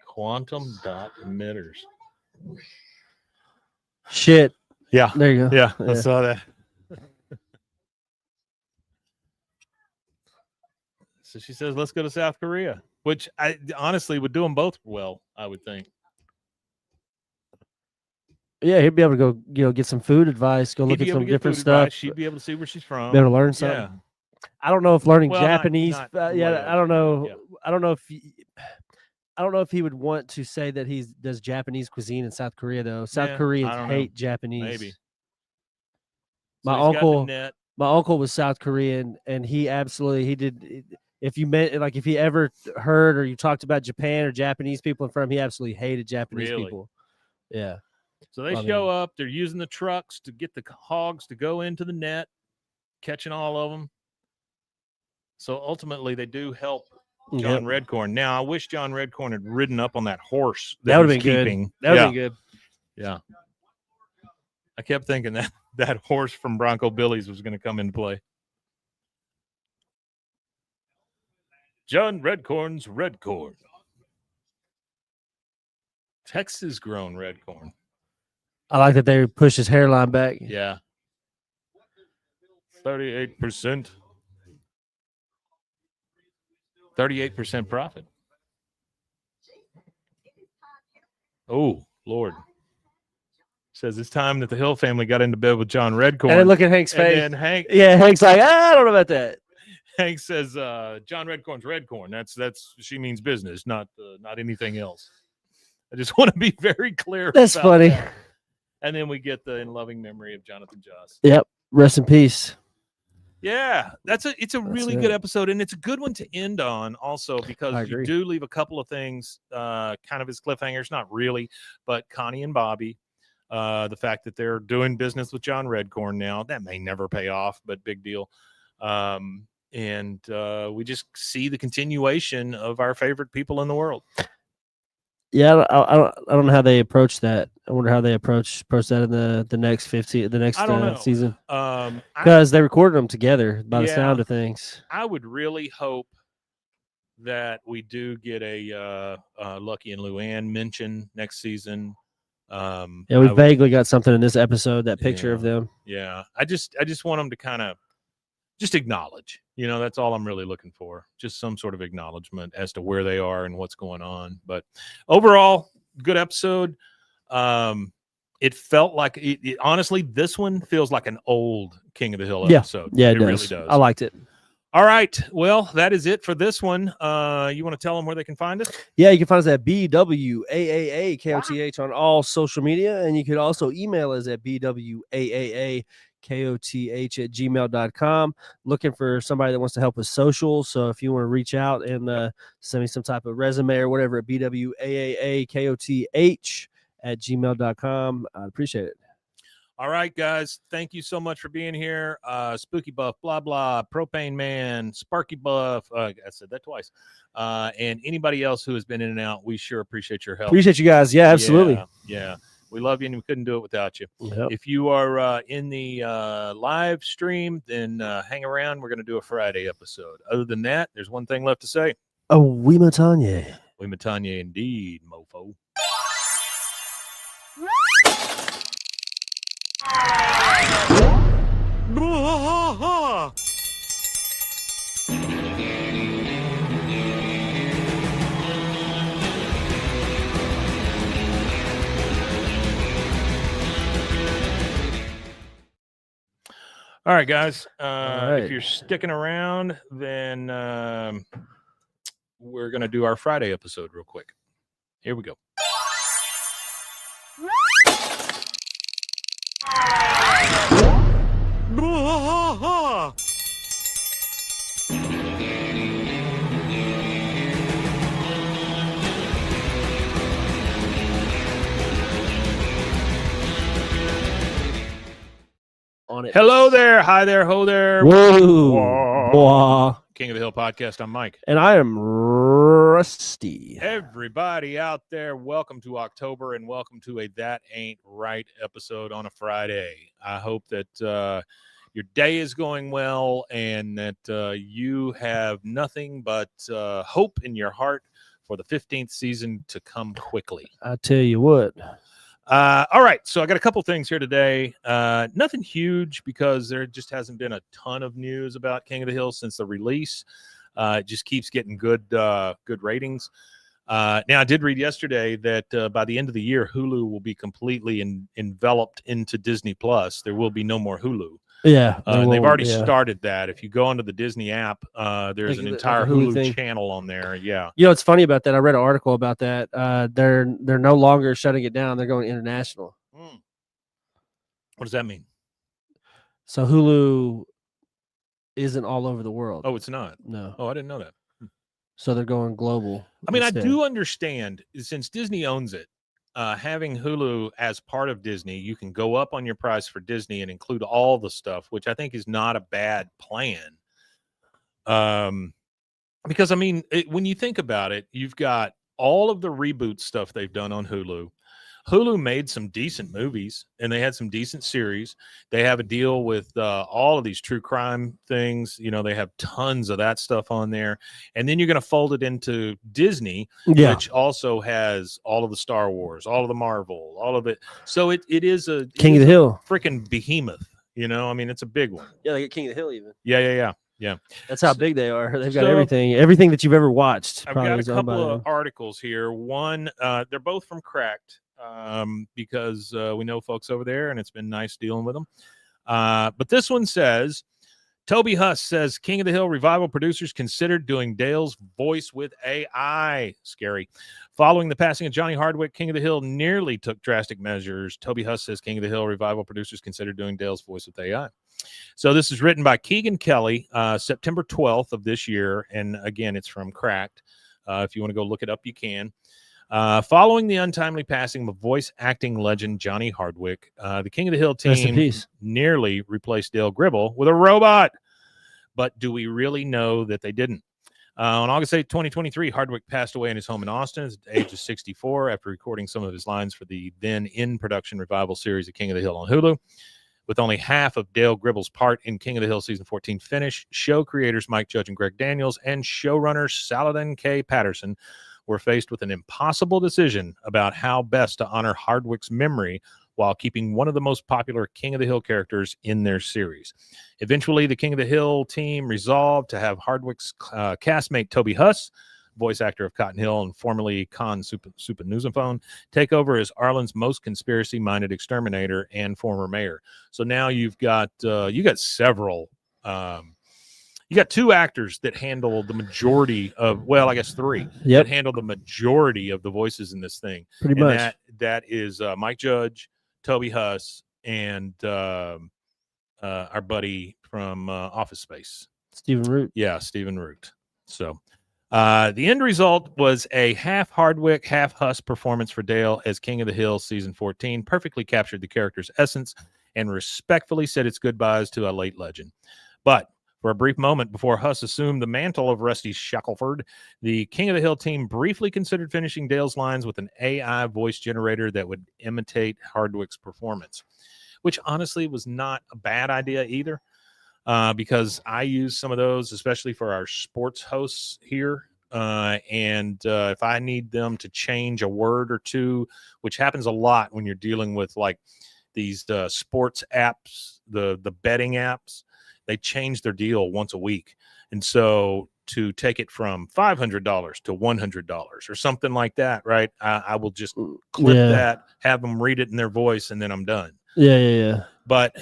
Quantum dot emitters. Shit. Yeah. There you go. Yeah, I saw that. So she says, let's go to South Korea, which I honestly would do them both well, I would think. Yeah, he'd be able to go, get some food advice, go look at some different stuff. Advice. She'd be able to see where she's from. Be able to learn something. Yeah. I don't know if learning Japanese. I don't know. Yeah. I don't know if he would want to say that he does Japanese cuisine in South Korea, though. South Koreans hate Japanese. Maybe. My uncle was South Korean, and he did. If you if he ever heard or you talked about Japan or Japanese people in front of him, he absolutely hated Japanese people. Yeah. So they show up. They're using the trucks to get the hogs to go into the net, catching all of them. So ultimately, they do help John Redcorn. Now, I wish John Redcorn had ridden up on that horse that would have been keeping. Good. That would have been good. Yeah. I kept thinking that horse from Bronco Billy's was going to come into play. John Redcorn's red corn. Texas grown red corn. I like that they push his hairline back. Yeah. 38%. 38% profit. Oh, Lord. Says it's time that the Hill family got into bed with John Redcorn. And then look at Hank's face. And Hank. Yeah, Hank's like, I don't know about that. Hank says, John Redcorn's red corn. That's she means business, not anything else. I just want to be very clear. That's funny. That. And then we get the in loving memory of Jonathan Joss. Yep. Rest in peace. Yeah, it's a really good episode, and it's a good one to end on also because you do leave a couple of things kind of as cliffhangers, not really, but Connie and Bobby, the fact that they're doing business with John Redcorn now, that may never pay off, but big deal. And we just see the continuation of our favorite people in the world. Yeah, I don't know how they approach that. I wonder how they approach that in the next season. Because they recorded them together by the sound of things. I would really hope that we do get a Lucky and Luann mention next season. We vaguely got something in this episode, that picture of them. Yeah, I just want them to kind of just acknowledge. That's all I'm really looking for. Just some sort of acknowledgement as to where they are and what's going on. But overall, good episode. It felt like honestly, this one feels like an old King of the Hill episode. Yeah, it really does. I liked it. All right. Well, that is it for this one. You want to tell them where they can find us? Yeah, you can find us at BWAAAKOTH on all social media. And you could also email us at BWAAAKOTH koth@gmail.com. Looking for somebody that wants to help with social. So if you want to reach out and send me some type of resume or whatever at bwaaakoth@gmail.com, I'd appreciate it. All right, guys. Thank you so much for being here. Spooky Buff, blah, blah, Propane Man, Sparky Buff. I said that twice. And anybody else who has been in and out, we sure appreciate your help. Appreciate you guys. Yeah, absolutely. Yeah. We love you, and we couldn't do it without you. Yep. If you are in the live stream, then hang around. We're going to do a Friday episode. Other than that, there's one thing left to say. Oh, we matanye. We matanye indeed, mofo. All right, guys. If you're sticking around, then we're going to do our Friday episode real quick. Here we go. On it. Hello there. Hi there. Ho there. Whoa. Bwaaa. King of the Hill podcast. I'm Mike. And I am Rusty. Everybody out there, welcome to October and welcome to a That Ain't Right episode on a Friday. I hope that your day is going well and that you have nothing but hope in your heart for the 15th season to come quickly. I tell you what. All right, so I got a couple things here today. Nothing huge because there just hasn't been a ton of news about King of the Hill since the release. It just keeps getting good ratings. Now, I did read yesterday that by the end of the year, Hulu will be completely enveloped into Disney Plus. There will be no more Hulu. Yeah, they've already started that. If you go onto the Disney app, there's an entire Hulu channel on there. Yeah. You know, it's funny about that. I read an article about that. They're no longer shutting it down. They're going international. What does that mean? So Hulu isn't all over the world. Oh, it's not? No. Oh, I didn't know that. So they're going global. I mean, instead. I do understand, since Disney owns it, having Hulu as part of Disney, you can go up on your price for Disney and include all the stuff, which I think is not a bad plan. Because I mean, when you think about it, you've got all of the reboot stuff they've done on Hulu. Hulu made some decent movies and they had some decent series. They have a deal with all of these true crime things. You know, they have tons of that stuff on there. And then you're going to fold it into Disney, which also has all of the Star Wars, all of the Marvel, all of it. So it is a King of the Hill, freaking behemoth. You know, I mean, it's a big one. Yeah, they get King of the Hill even. Yeah. That's how big they are. They've got everything that you've ever watched. I've got a couple of articles here. One, they're both from Cracked. Because we know folks over there and it's been nice dealing with them. But this one says, Toby Huss says King of the Hill revival producers considered doing Dale's voice with AI. Scary. Following the passing of Johnny Hardwick, King of the Hill nearly took drastic measures. Toby Huss says King of the Hill revival producers considered doing Dale's voice with AI. So this is written by Keegan Kelly, September 12th of this year. And again, it's from Cracked. If you want to go look it up, you can. Following the untimely passing of voice acting legend Johnny Hardwick, the King of the Hill team nearly replaced Dale Gribble with a robot. But do we really know that they didn't? On August 8, 2023, Hardwick passed away in his home in Austin at the age of 64 after recording some of his lines for the then in-production revival series of King of the Hill on Hulu. With only half of Dale Gribble's part in King of the Hill Season 14 finished, show creators Mike Judge and Greg Daniels and showrunner Saladin K. Patterson were faced with an impossible decision about how best to honor Hardwick's memory while keeping one of the most popular King of the Hill characters in their series. Eventually, the King of the Hill team resolved to have Hardwick's castmate Toby Huss, voice actor of Cotton Hill and formerly Con Supernusafone, take over as Arlen's most conspiracy-minded exterminator and former mayor. So now you've got several. You got two actors that handle the majority of, well, I guess three that handle the majority of the voices in this thing. Pretty much. That is Mike Judge, Toby Huss, and our buddy from Office Space. Stephen Root. Yeah, Stephen Root. So the end result was a half Hardwick, half Huss performance for Dale as King of the Hill season 14, perfectly captured the character's essence and respectfully said its goodbyes to a late legend. But for a brief moment before Huss assumed the mantle of Rusty Shackelford, the King of the Hill team briefly considered finishing Dale's lines with an AI voice generator that would imitate Hardwick's performance, which honestly was not a bad idea either. Because I use some of those, especially for our sports hosts here. And if I need them to change a word or two, which happens a lot when you're dealing with like these sports apps, the betting apps, they change their deal once a week. And so to take it from $500 to $100 or something like that, right? I will just clip that, have them read it in their voice, and then I'm done. Yeah. But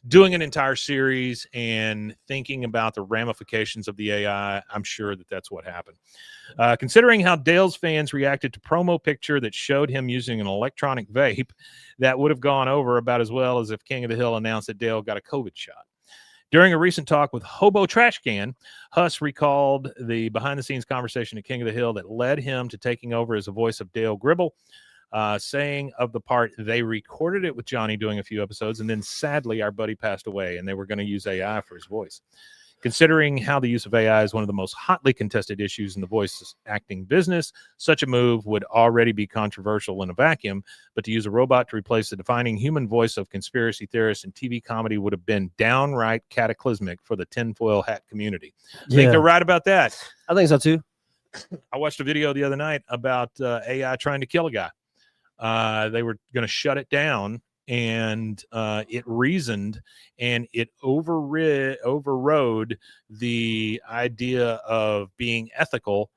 doing an entire series and thinking about the ramifications of the AI, I'm sure that that's what happened. Considering how Dale's fans reacted to promo picture that showed him using an electronic vape, that would have gone over about as well as if King of the Hill announced that Dale got a COVID shot. During a recent talk with Hobo Trash Can, Huss recalled the behind-the-scenes conversation at King of the Hill that led him to taking over as the voice of Dale Gribble, saying of the part, they recorded it with Johnny doing a few episodes, and then sadly our buddy passed away, and they were going to use AI for his voice. Considering how the use of AI is one of the most hotly contested issues in the voice acting business, such a move would already be controversial in a vacuum, but to use a robot to replace the defining human voice of conspiracy theorists and TV comedy would have been downright cataclysmic for the tinfoil hat community. I think they're right about that. I think so too. I watched a video the other night about AI trying to kill a guy. They were going to shut it down, and it reasoned, and it overrode the idea of being ethical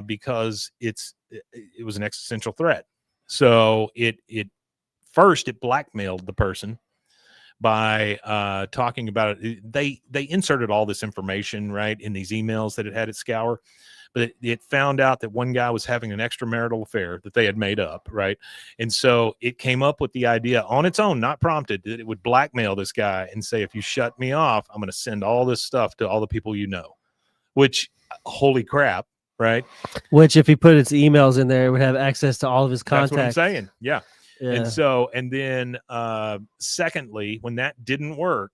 because it was an existential threat. So it blackmailed the person by talking about it. They inserted all this information right in these emails that it had at Scour. But it found out that one guy was having an extramarital affair that they had made up, right? And so it came up with the idea on its own, not prompted, that it would blackmail this guy and say, if you shut me off, I'm going to send all this stuff to all the people you know, which, holy crap, right? Which, if he put its emails in there, it would have access to all of his contacts. That's what I'm saying, yeah. And then secondly, when that didn't work,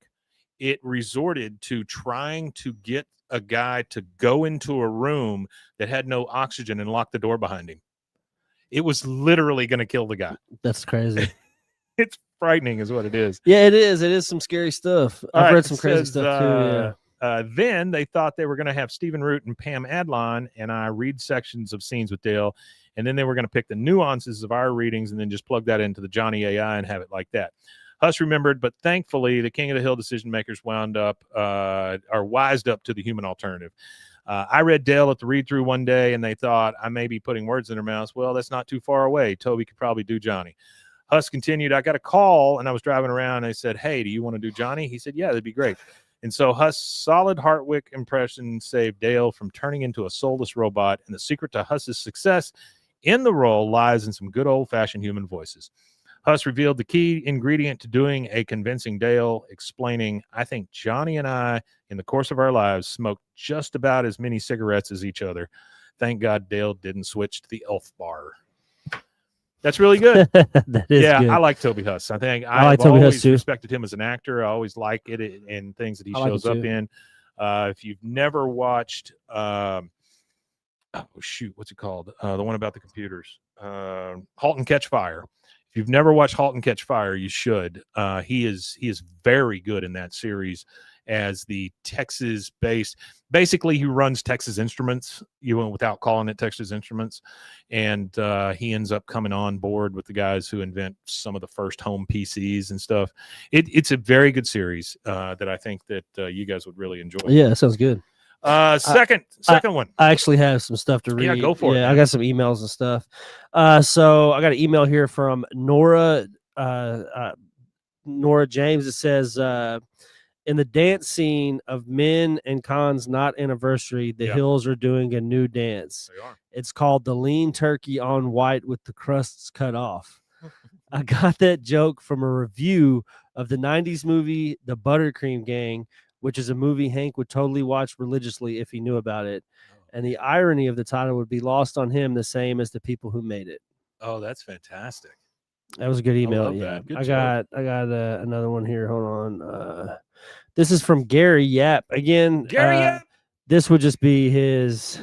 it resorted to trying to get a guy to go into a room that had no oxygen and lock the door behind him. It was literally going to kill the guy. That's crazy. It's frightening is what it is. Yeah, it is. It is some scary stuff. I've read some crazy stuff too. Yeah. Then they thought they were going to have Stephen Root and Pam Adlon and I read sections of scenes with Dale, and then they were going to pick the nuances of our readings and then just plug that into the Johnny AI and have it like that. Huss remembered, but thankfully the King of the Hill decision makers wised up to the human alternative. I read Dale at the read-through one day, and they thought I may be putting words in their mouths. Well, that's not too far away. Toby could probably do Johnny. Huss continued, I got a call, and I was driving around, and I said, hey, do you want to do Johnny? He said, yeah, that'd be great. And so Huss' solid Hartwick impression saved Dale from turning into a soulless robot, and the secret to Huss's success in the role lies in some good old-fashioned human voices. Huss revealed the key ingredient to doing a convincing Dale, explaining, I think Johnny and I, in the course of our lives, smoked just about as many cigarettes as each other. Thank God Dale didn't switch to the Elf bar. That's really good. That is good. I like Toby Huss. I think I've always Huss too. respected him as an actor. I always like it and things that he shows up in. If you've never watched, what's it called? The one about the computers, Halt and Catch Fire. If you've never watched Halt and Catch Fire, you should. He is very good in that series as the Texas-based. Basically, he runs Texas Instruments, even without calling it Texas Instruments, and he ends up coming on board with the guys who invent some of the first home PCs and stuff. It's a very good series that I think that you guys would really enjoy. Yeah, that sounds good. Second one. I actually have some stuff to read. Yeah, go for it. Yeah, I got some emails and stuff. So I got an email here from Nora James. It says, in the dance scene of Men and Khan's Not Anniversary, the Hills are doing a new dance. They are. It's called the Lean Turkey on White with the crusts cut off. I got that joke from a review of the 90s movie The Buttercream Gang, which is a movie Hank would totally watch religiously if he knew about it. And the irony of the title would be lost on him the same as the people who made it. Oh, that's fantastic. That was a good email. love Yeah, that. Good I joke. got another one here. Hold on. This is from Gary Yap again. Gary Yap. This would just be his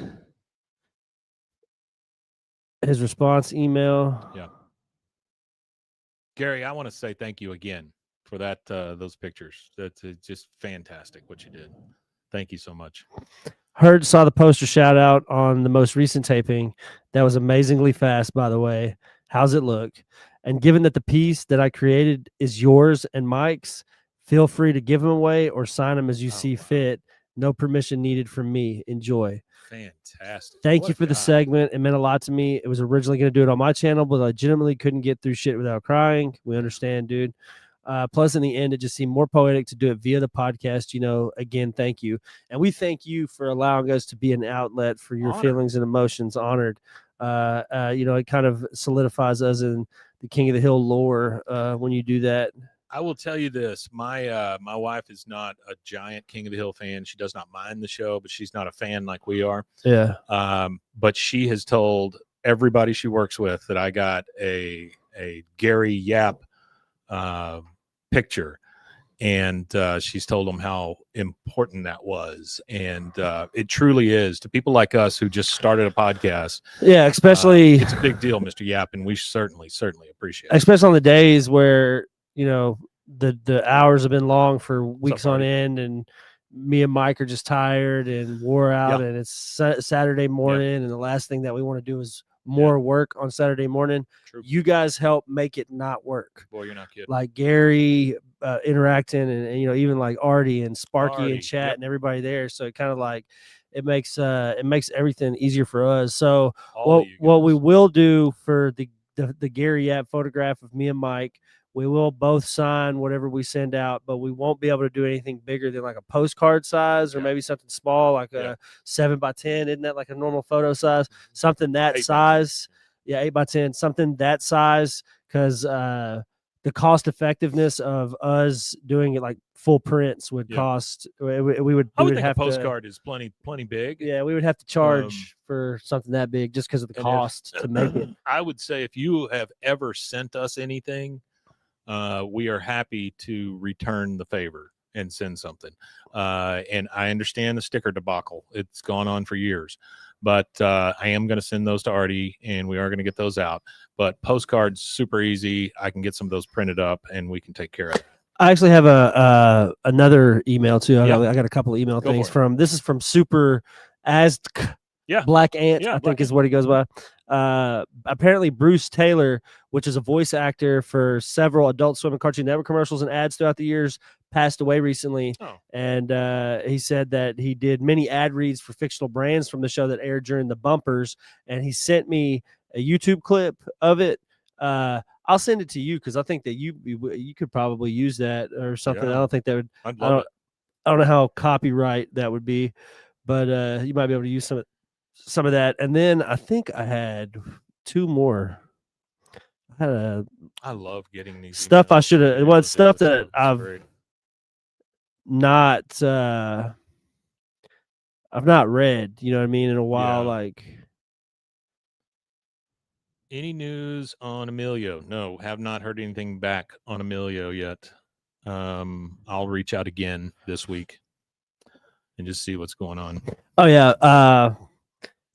response email. Yeah. Gary, I want to say thank you again for that. Those pictures. That's just fantastic what you did. Thank you so much. Saw the poster shout out on the most recent taping. That was amazingly fast, by the way. How's it look? And given that the piece that I created is yours and Mike's, feel free to give them away or sign them as you see fit. No permission needed from me. Enjoy. Fantastic. Thank you for the segment. It meant a lot to me. It was originally going to do it on my channel, but I legitimately couldn't get through shit without crying. We understand, dude. Plus, in the end, it just seemed more poetic to do it via the podcast. Again, thank you. And we thank you for allowing us to be an outlet for your feelings and emotions. Honored. It kind of solidifies us in the King of the Hill lore when you do that. I will tell you this. My wife is not a giant King of the Hill fan. She does not mind the show, but she's not a fan like we are. Yeah. But she has told everybody she works with that I got a Gary Yap picture, and she's told them how important that was, and it truly is to people like us who just started a podcast. Yeah, especially it's a big deal, Mr. Yap, and we certainly appreciate it. Especially on the days where the hours have been long for weeks on end, and me and Mike are just tired and wore out, and it's Saturday morning, and the last thing that we want to do is more work on Saturday morning. True. You guys help make it not work. Boy, you're not kidding. Like Gary interacting, and even like Artie and Sparky and chat and everybody there. So it kind of like it makes everything easier for us. So what we will do for the Gary Yap photograph of me and Mike, we will both sign whatever we send out, but we won't be able to do anything bigger than like a postcard size or maybe something small, like a 7x10. Isn't that like a normal photo size? Something that size. Yeah, 8x10, something that size, because the cost effectiveness of us doing it like full prints would cost. We would think a postcard is plenty big. Yeah, we would have to charge for something that big just because of the cost to make it. I would say if you have ever sent us anything, we are happy to return the favor and send something. And I understand the sticker debacle. It's gone on for years. But I am going to send those to Artie, and we are going to get those out. But postcards, super easy. I can get some of those printed up, and we can take care of it. I actually have another email too. I got a couple of email things from. This is from Super Aztc. Yeah, Black Ant, I think is what he goes by. Apparently, Bruce Taylor, which is a voice actor for several Adult Swim and Cartoon Network commercials and ads throughout the years, passed away recently. And he said that he did many ad reads for fictional brands from the show that aired during the bumpers. And he sent me a YouTube clip of it. I'll send it to you because I think that you could probably use that or something. I don't think that would. I'd love it. I don't know how copyright that would be, but you might be able to use some of that. And then I think I had two more. I love getting these stuff emails. I should have. Well, stuff that I've not read. You know what I mean? In a while, like. Any news on Emilio? No, have not heard anything back on Emilio yet. I'll reach out again this week and just see what's going on. Oh yeah.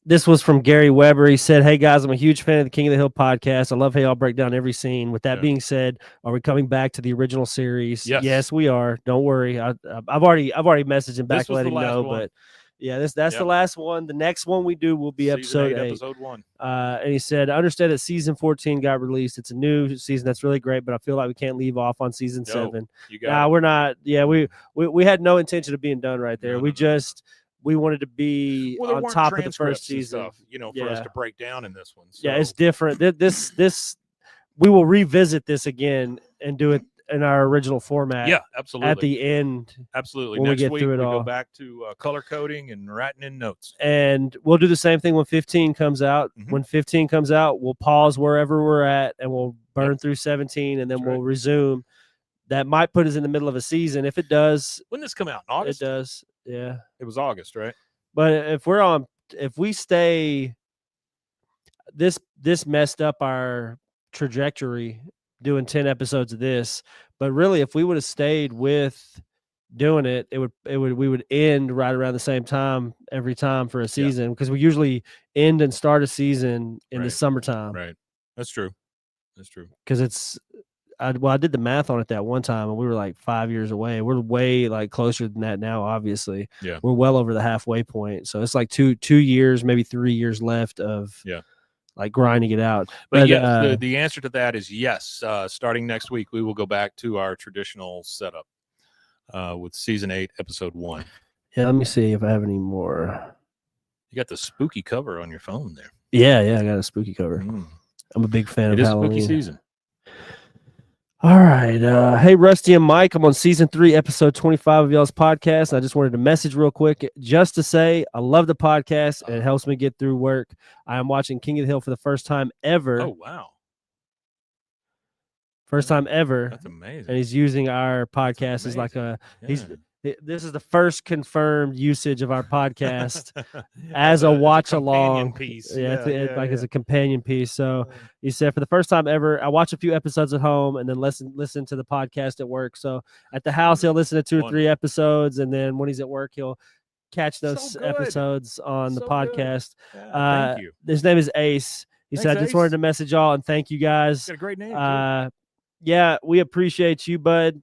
This was from Gary Weber. He said, "Hey guys, I'm a huge fan of the King of the Hill podcast. I love how y'all break down every scene. With that being said, are we coming back to the original series?" Yes, we are. Don't worry. I've already messaged him back, letting him know. But yeah, that's the last one. The next one we do will be episode 8. Episode 1. And he said, "I understand that season 14 got released. It's a new season that's really great, but I feel like we can't leave off on season 7. We're not. Yeah, we had no intention of being done right there. We wanted to be on top of the first season, for us to break down in this one. So. Yeah, it's different. This we will revisit this again and do it in our original format. Yeah, absolutely. At the end, absolutely. When Next we get week, through it we all. go back to color coding and writing in notes. And we'll do the same thing when 15 comes out. Mm-hmm. When 15 comes out, we'll pause wherever we're at and we'll burn through 17, and then we'll resume. that might put us in the middle of a season. If it does, when this come out in August, it does. Yeah, it was August, right? but if we stay, this messed up our trajectory doing 10 episodes of this. But really, if we would have stayed with doing it, we would end right around the same time every time for a season, because we usually end and start a season in the summertime. Right. That's true. Because I did the math on it that one time, and we were like 5 years away. We're way like closer than that now, obviously. Yeah. We're well over the halfway point. So it's like 2 years, maybe 3 years left of like grinding it out. But yes, the answer to that is yes. Starting next week, we will go back to our traditional setup with season 8, episode 1. Yeah, let me see if I have any more. You got the spooky cover on your phone there. Yeah, I got a spooky cover. I'm a big fan of Halloween. It is spooky season. All right. Hey, Rusty and Mike, I'm on season 3, episode 25 of y'all's podcast. I just wanted to message real quick just to say I love the podcast and it helps me get through work. I am watching King of the Hill for the first time ever. Oh, wow. First time ever. That's amazing. And he's using our podcast as like this is the first confirmed usage of our podcast as a watch along piece. As a companion piece. So he said, for the first time ever, I watch a few episodes at home and then listen to the podcast at work. So at the house, he'll listen to 2 or 3 episodes, and then when he's at work, he'll catch those episodes on the podcast. Thank you. His name is Ace. He said, I just wanted to message y'all and thank you guys. Got a great name. Too. Yeah, we appreciate you, bud.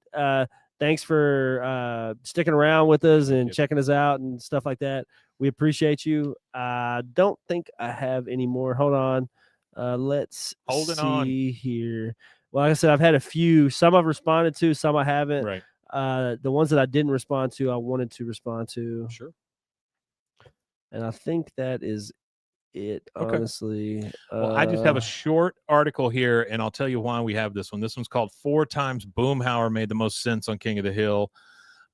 Thanks for sticking around with us and checking us out and stuff like that. We appreciate you. I don't think I have any more. Hold on. Let's see here. Well, like I said, I've had a few. Some I've responded to, some I haven't. Right. The ones that I didn't respond to, I wanted to respond to. Sure. And I think that is it, honestly. Well, I just have a short article here, and I'll tell you why we have this one. This one's called 4 Times Boomhauer Made the Most Sense on King of the Hill.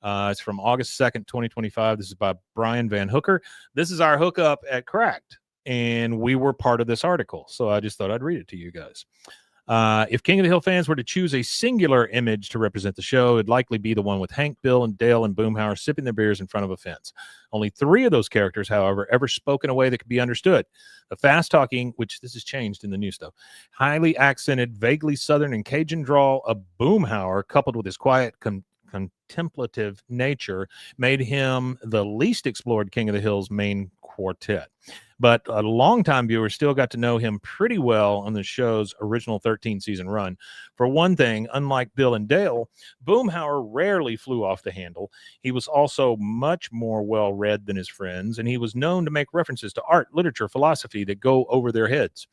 It's from August 2nd, 2025. This is by Brian Van Hooker. This is our hookup at Cracked, and we were part of this article, so I just thought I'd read it to you guys. If King of the Hill fans were to choose a singular image to represent the show, it'd likely be the one with Hank, Bill, and Dale and Boomhauer sipping their beers in front of a fence. Only 3 of those characters, however, ever spoke in a way that could be understood. The fast-talking, which this has changed in the new stuff, highly accented, vaguely Southern and Cajun drawl of Boomhauer, coupled with his quiet, contemplative nature, made him the least explored King of the Hill's main quartet. But a longtime viewer still got to know him pretty well on the show's original 13-season run. For one thing, unlike Bill and Dale, Boomhauer rarely flew off the handle. He was also much more well-read than his friends, and he was known to make references to art, literature, philosophy that go over their heads.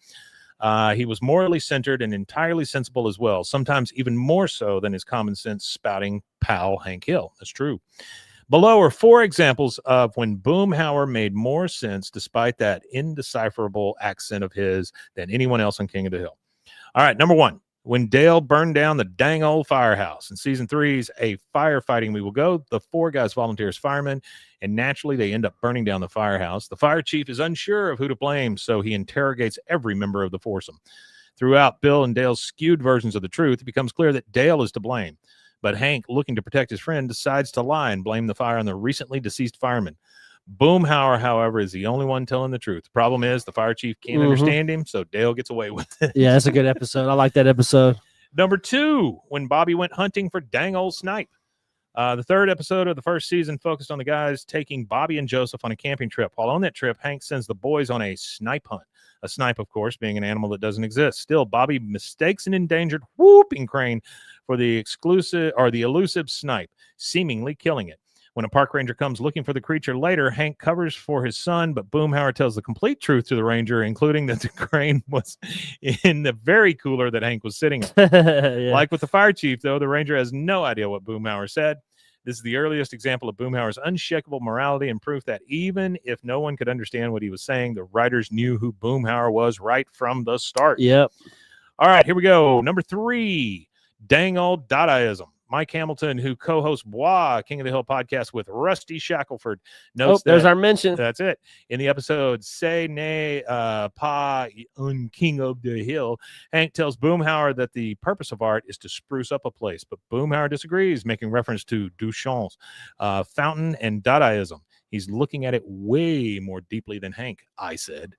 He was morally centered and entirely sensible as well, sometimes even more so than his common sense spouting pal Hank Hill. That's true. Below are 4 examples of when Boomhauer made more sense despite that indecipherable accent of his than anyone else on King of the Hill. All right, number 1, when Dale burned down the dang old firehouse. In season 3's A Firefighting We Will Go, the 4 guys volunteer as firemen, and naturally they end up burning down the firehouse. The fire chief is unsure of who to blame, so he interrogates every member of the foursome. Throughout Bill and Dale's skewed versions of the truth, it becomes clear that Dale is to blame. But Hank, looking to protect his friend, decides to lie and blame the fire on the recently deceased fireman. Boomhauer, however, is the only one telling the truth. The problem is the fire chief can't understand him, so Dale gets away with it. Yeah, that's a good episode. I like that episode. Number 2, when Bobby went hunting for dang old snipe. The 3rd episode of the 1st season focused on the guys taking Bobby and Joseph on a camping trip. While on that trip, Hank sends the boys on a snipe hunt. A snipe, of course, being an animal that doesn't exist. Still, Bobby mistakes an endangered whooping crane for the elusive snipe, seemingly killing it. When a park ranger comes looking for the creature later, Hank covers for his son, but Boomhauer tells the complete truth to the ranger, including that the crane was in the very cooler that Hank was sitting in. Yeah. Like with the fire chief, though, the ranger has no idea what Boomhauer said. This is the earliest example of Boomhauer's unshakable morality and proof that even if no one could understand what he was saying, the writers knew who Boomhauer was right from the start. Yep. All right, here we go. Number 3, dang old Dadaism. Mike Hamilton, who co-hosts Bwaaa, King of the Hill podcast with Rusty Shackelford, notes there's that our mention. that's it. In the episode Say Nay Pa Un King of the Hill, Hank tells Boomhauer that the purpose of art is to spruce up a place, but Boomhauer disagrees, making reference to Duchamp's fountain and Dadaism. He's looking at it way more deeply than Hank, I said.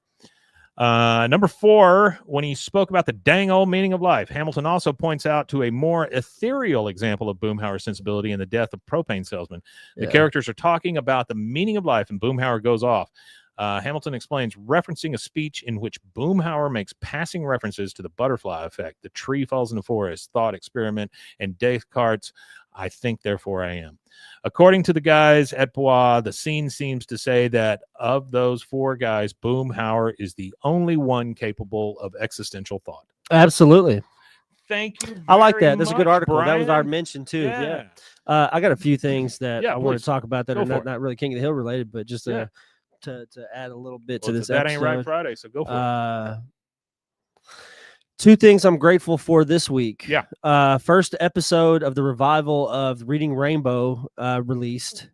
Number 4, when he spoke about the dang old meaning of life, Hamilton also points out to a more ethereal example of Boomhauer's sensibility in the death of propane salesman. The characters are talking about the meaning of life, and Boomhauer goes off. Hamilton explains, referencing a speech in which Boomhauer makes passing references to the butterfly effect, the tree falls in the forest, thought experiment, and Descartes' I think, therefore I am. According to the guys at Bwaaa, the scene seems to say that of those 4 guys, Boomhauer is the only one capable of existential thought. Absolutely. Thank you. I like that. That's a good article. Brian. That was our mention too. Yeah. I got a few things that I want to talk about that are not really King of the Hill related, but just to add a little bit to this that episode. Ain't Right Friday, so go for it. 2 things I'm grateful for this week. Yeah. First episode of the revival of Reading Rainbow released.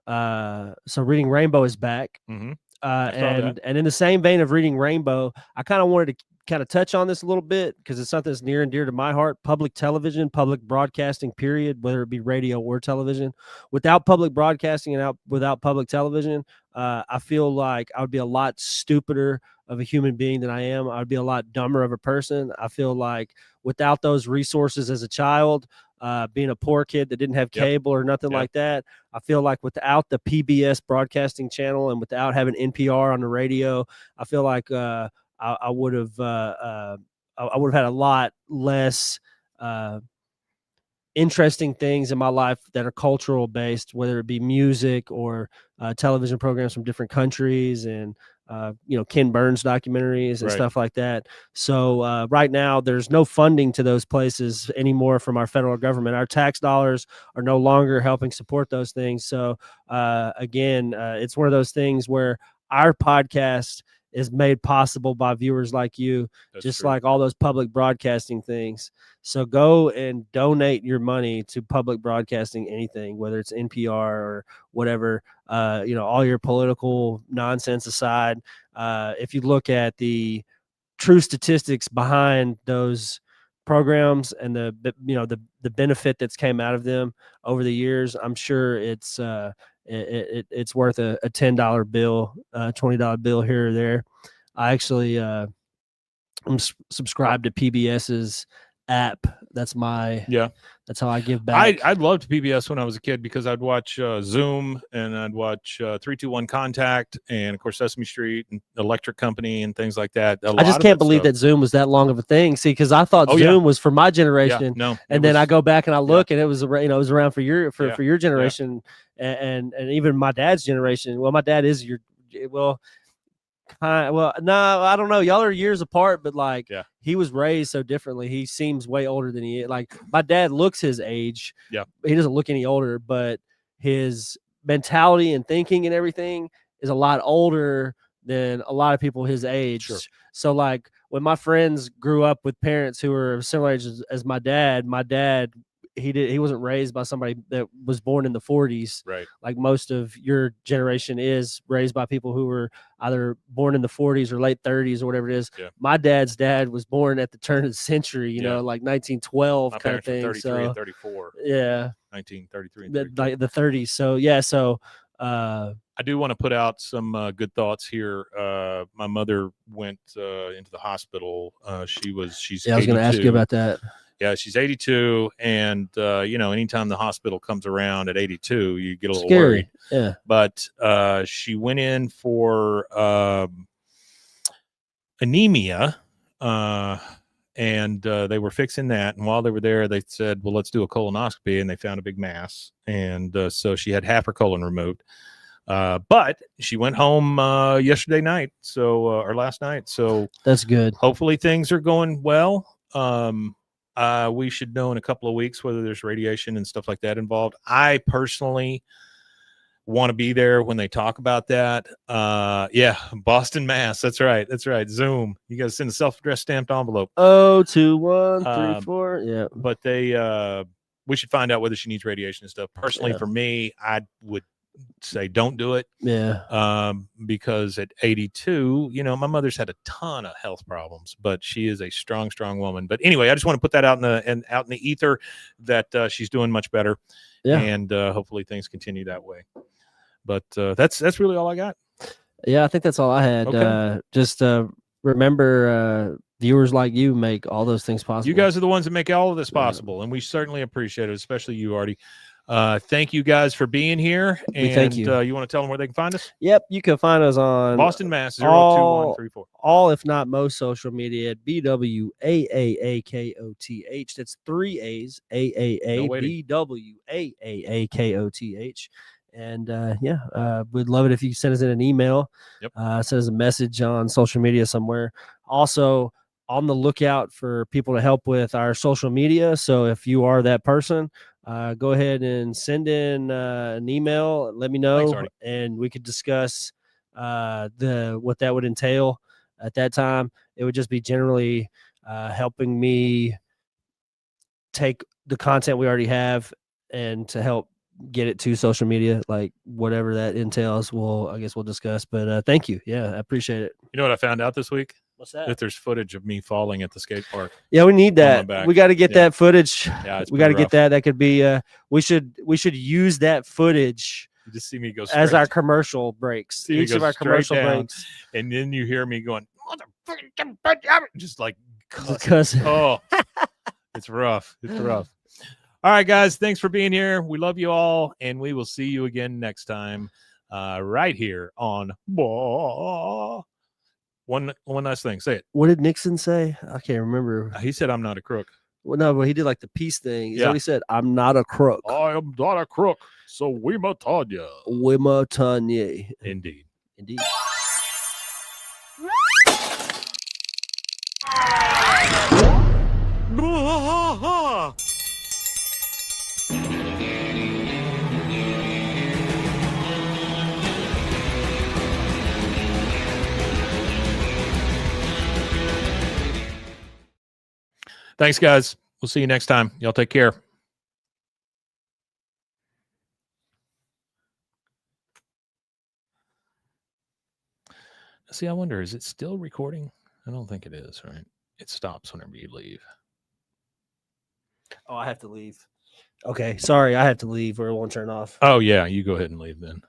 So Reading Rainbow is back. Mm-hmm. And in the same vein of Reading Rainbow, I kind of wanted to kind of touch on this a little bit because it's something that's near and dear to my heart. Public television, public broadcasting, period, whether it be radio or television. Without public broadcasting and without public television, I feel like I would be a lot stupider of a human being than I am. I would be a lot dumber of a person. I feel like without those resources as a child, being a poor kid that didn't have cable or nothing like that, I feel like without the PBS broadcasting channel and without having NPR on the radio, I feel like I would have had a lot less interesting things in my life that are cultural based, whether it be music or television programs from different countries and Ken Burns documentaries and stuff like that. So right now there's no funding to those places anymore from our federal government. Our tax dollars are no longer helping support those things. So again, it's one of those things where our podcast is made possible by viewers like you. That's just true. Like all those public broadcasting things. So go and donate your money to public broadcasting, anything, whether it's NPR or whatever, all your political nonsense aside. If you look at the true statistics behind those programs and the benefit that's came out of them over the years, I'm sure it's worth a $10 bill, $20 bill here or there. I actually I'm subscribed to PBS's app. That's how I give back. I loved PBS when I was a kid because I'd watch Zoom and I'd watch 321 Contact and of course Sesame Street and Electric Company and things like that. I just can't believe that Zoom was that long of a thing. See, because I thought Zoom was for my generation. No, and then I go back and I look and it was it was around for your generation and even my dad's generation. Well, my dad is no, I don't know. Y'all are years apart, but he was raised so differently. He seems way older than he is. Like my dad looks his age. Yeah. He doesn't look any older, but his mentality and thinking and everything is a lot older than a lot of people his age. Sure. So like when my friends grew up with parents who were similar age as my dad, he wasn't raised by somebody that was born in the 40s. Right. Like most of your generation is raised by people who were either born in the 40s or late 30s or whatever it is. Yeah. My dad's dad was born at the turn of the century, like 1912 My kind of thing. 33 and 34. Yeah. 1933 and 34. Like the 30s. So yeah, I do want to put out some good thoughts here. My mother went into the hospital. She's 82. I was going to ask you about that. Yeah, she's 82, and anytime the hospital comes around at 82, you get a little scary. Worried. Yeah. But she went in for anemia, and they were fixing that. And while they were there, they said, "Well, let's do a colonoscopy," and they found a big mass, and so she had half her colon removed. But she went home yesterday night, or last night. So that's good. Hopefully things are going well. We should know in a couple of weeks whether there's radiation and stuff like that involved. I personally want to be there when they talk about that. Boston, Mass. That's right. Zoom. You got to send a self-addressed stamped envelope. 02134. Yeah. But they we should find out whether she needs radiation and stuff. Personally, for me, I would say don't do it. Yeah. Because at 82, you know, my mother's had a ton of health problems, but she is a strong woman. But anyway, I just want to put that out in the ether that she's doing much better. Yeah. And hopefully things continue that way. But that's really all I got. Yeah, I think that's all I had. Okay. Just remember, viewers like you make all those things possible. You guys are the ones that make all of this possible, and we certainly appreciate it, especially you, Artie. Thank you guys for being here. And thank you. You want to tell them where they can find us? Yep, you can find us on Boston, Mass. 02134. All, if not most, social media at BWAAAKOTH. That's 3 A's, AAA, BWAAAKOTH. And we'd love it if you send us in an email. Yep. Send us a message on social media somewhere. Also, on the lookout for people to help with our social media. So if you are that person, go ahead and send in an email. Let me know. Thanks, and we could discuss what that would entail. At that time, it would just be generally helping me take the content we already have and to help get it to social media, like whatever that entails. I guess we'll discuss. But thank you. Yeah, I appreciate it. You know what I found out this week? What's that? That there's footage of me falling at the skate park. Yeah, we need that. We got to get that footage. Yeah, we got to get that. That could be. We should use that footage. You just see me go as our commercial breaks. Each of our commercial breaks, and then you hear me going, just like cussing. Oh, it's rough. It's rough. All right, guys. Thanks for being here. We love you all, and we will see you again next time, right here on Bwaaa. One last thing. Say it. What did Nixon say? I can't remember. He said, "I'm not a crook." Well, no, but he did like the peace thing. Is that what he said? I'm not a crook. I am not a crook. So we matanya. We matanya. Indeed. Indeed. Thanks, guys. We'll see you next time. Y'all take care. See, I wonder, is it still recording? I don't think it is, right? It stops whenever you leave. Oh, I have to leave. Okay, sorry, I have to leave or it won't turn off. Oh, yeah, you go ahead and leave then.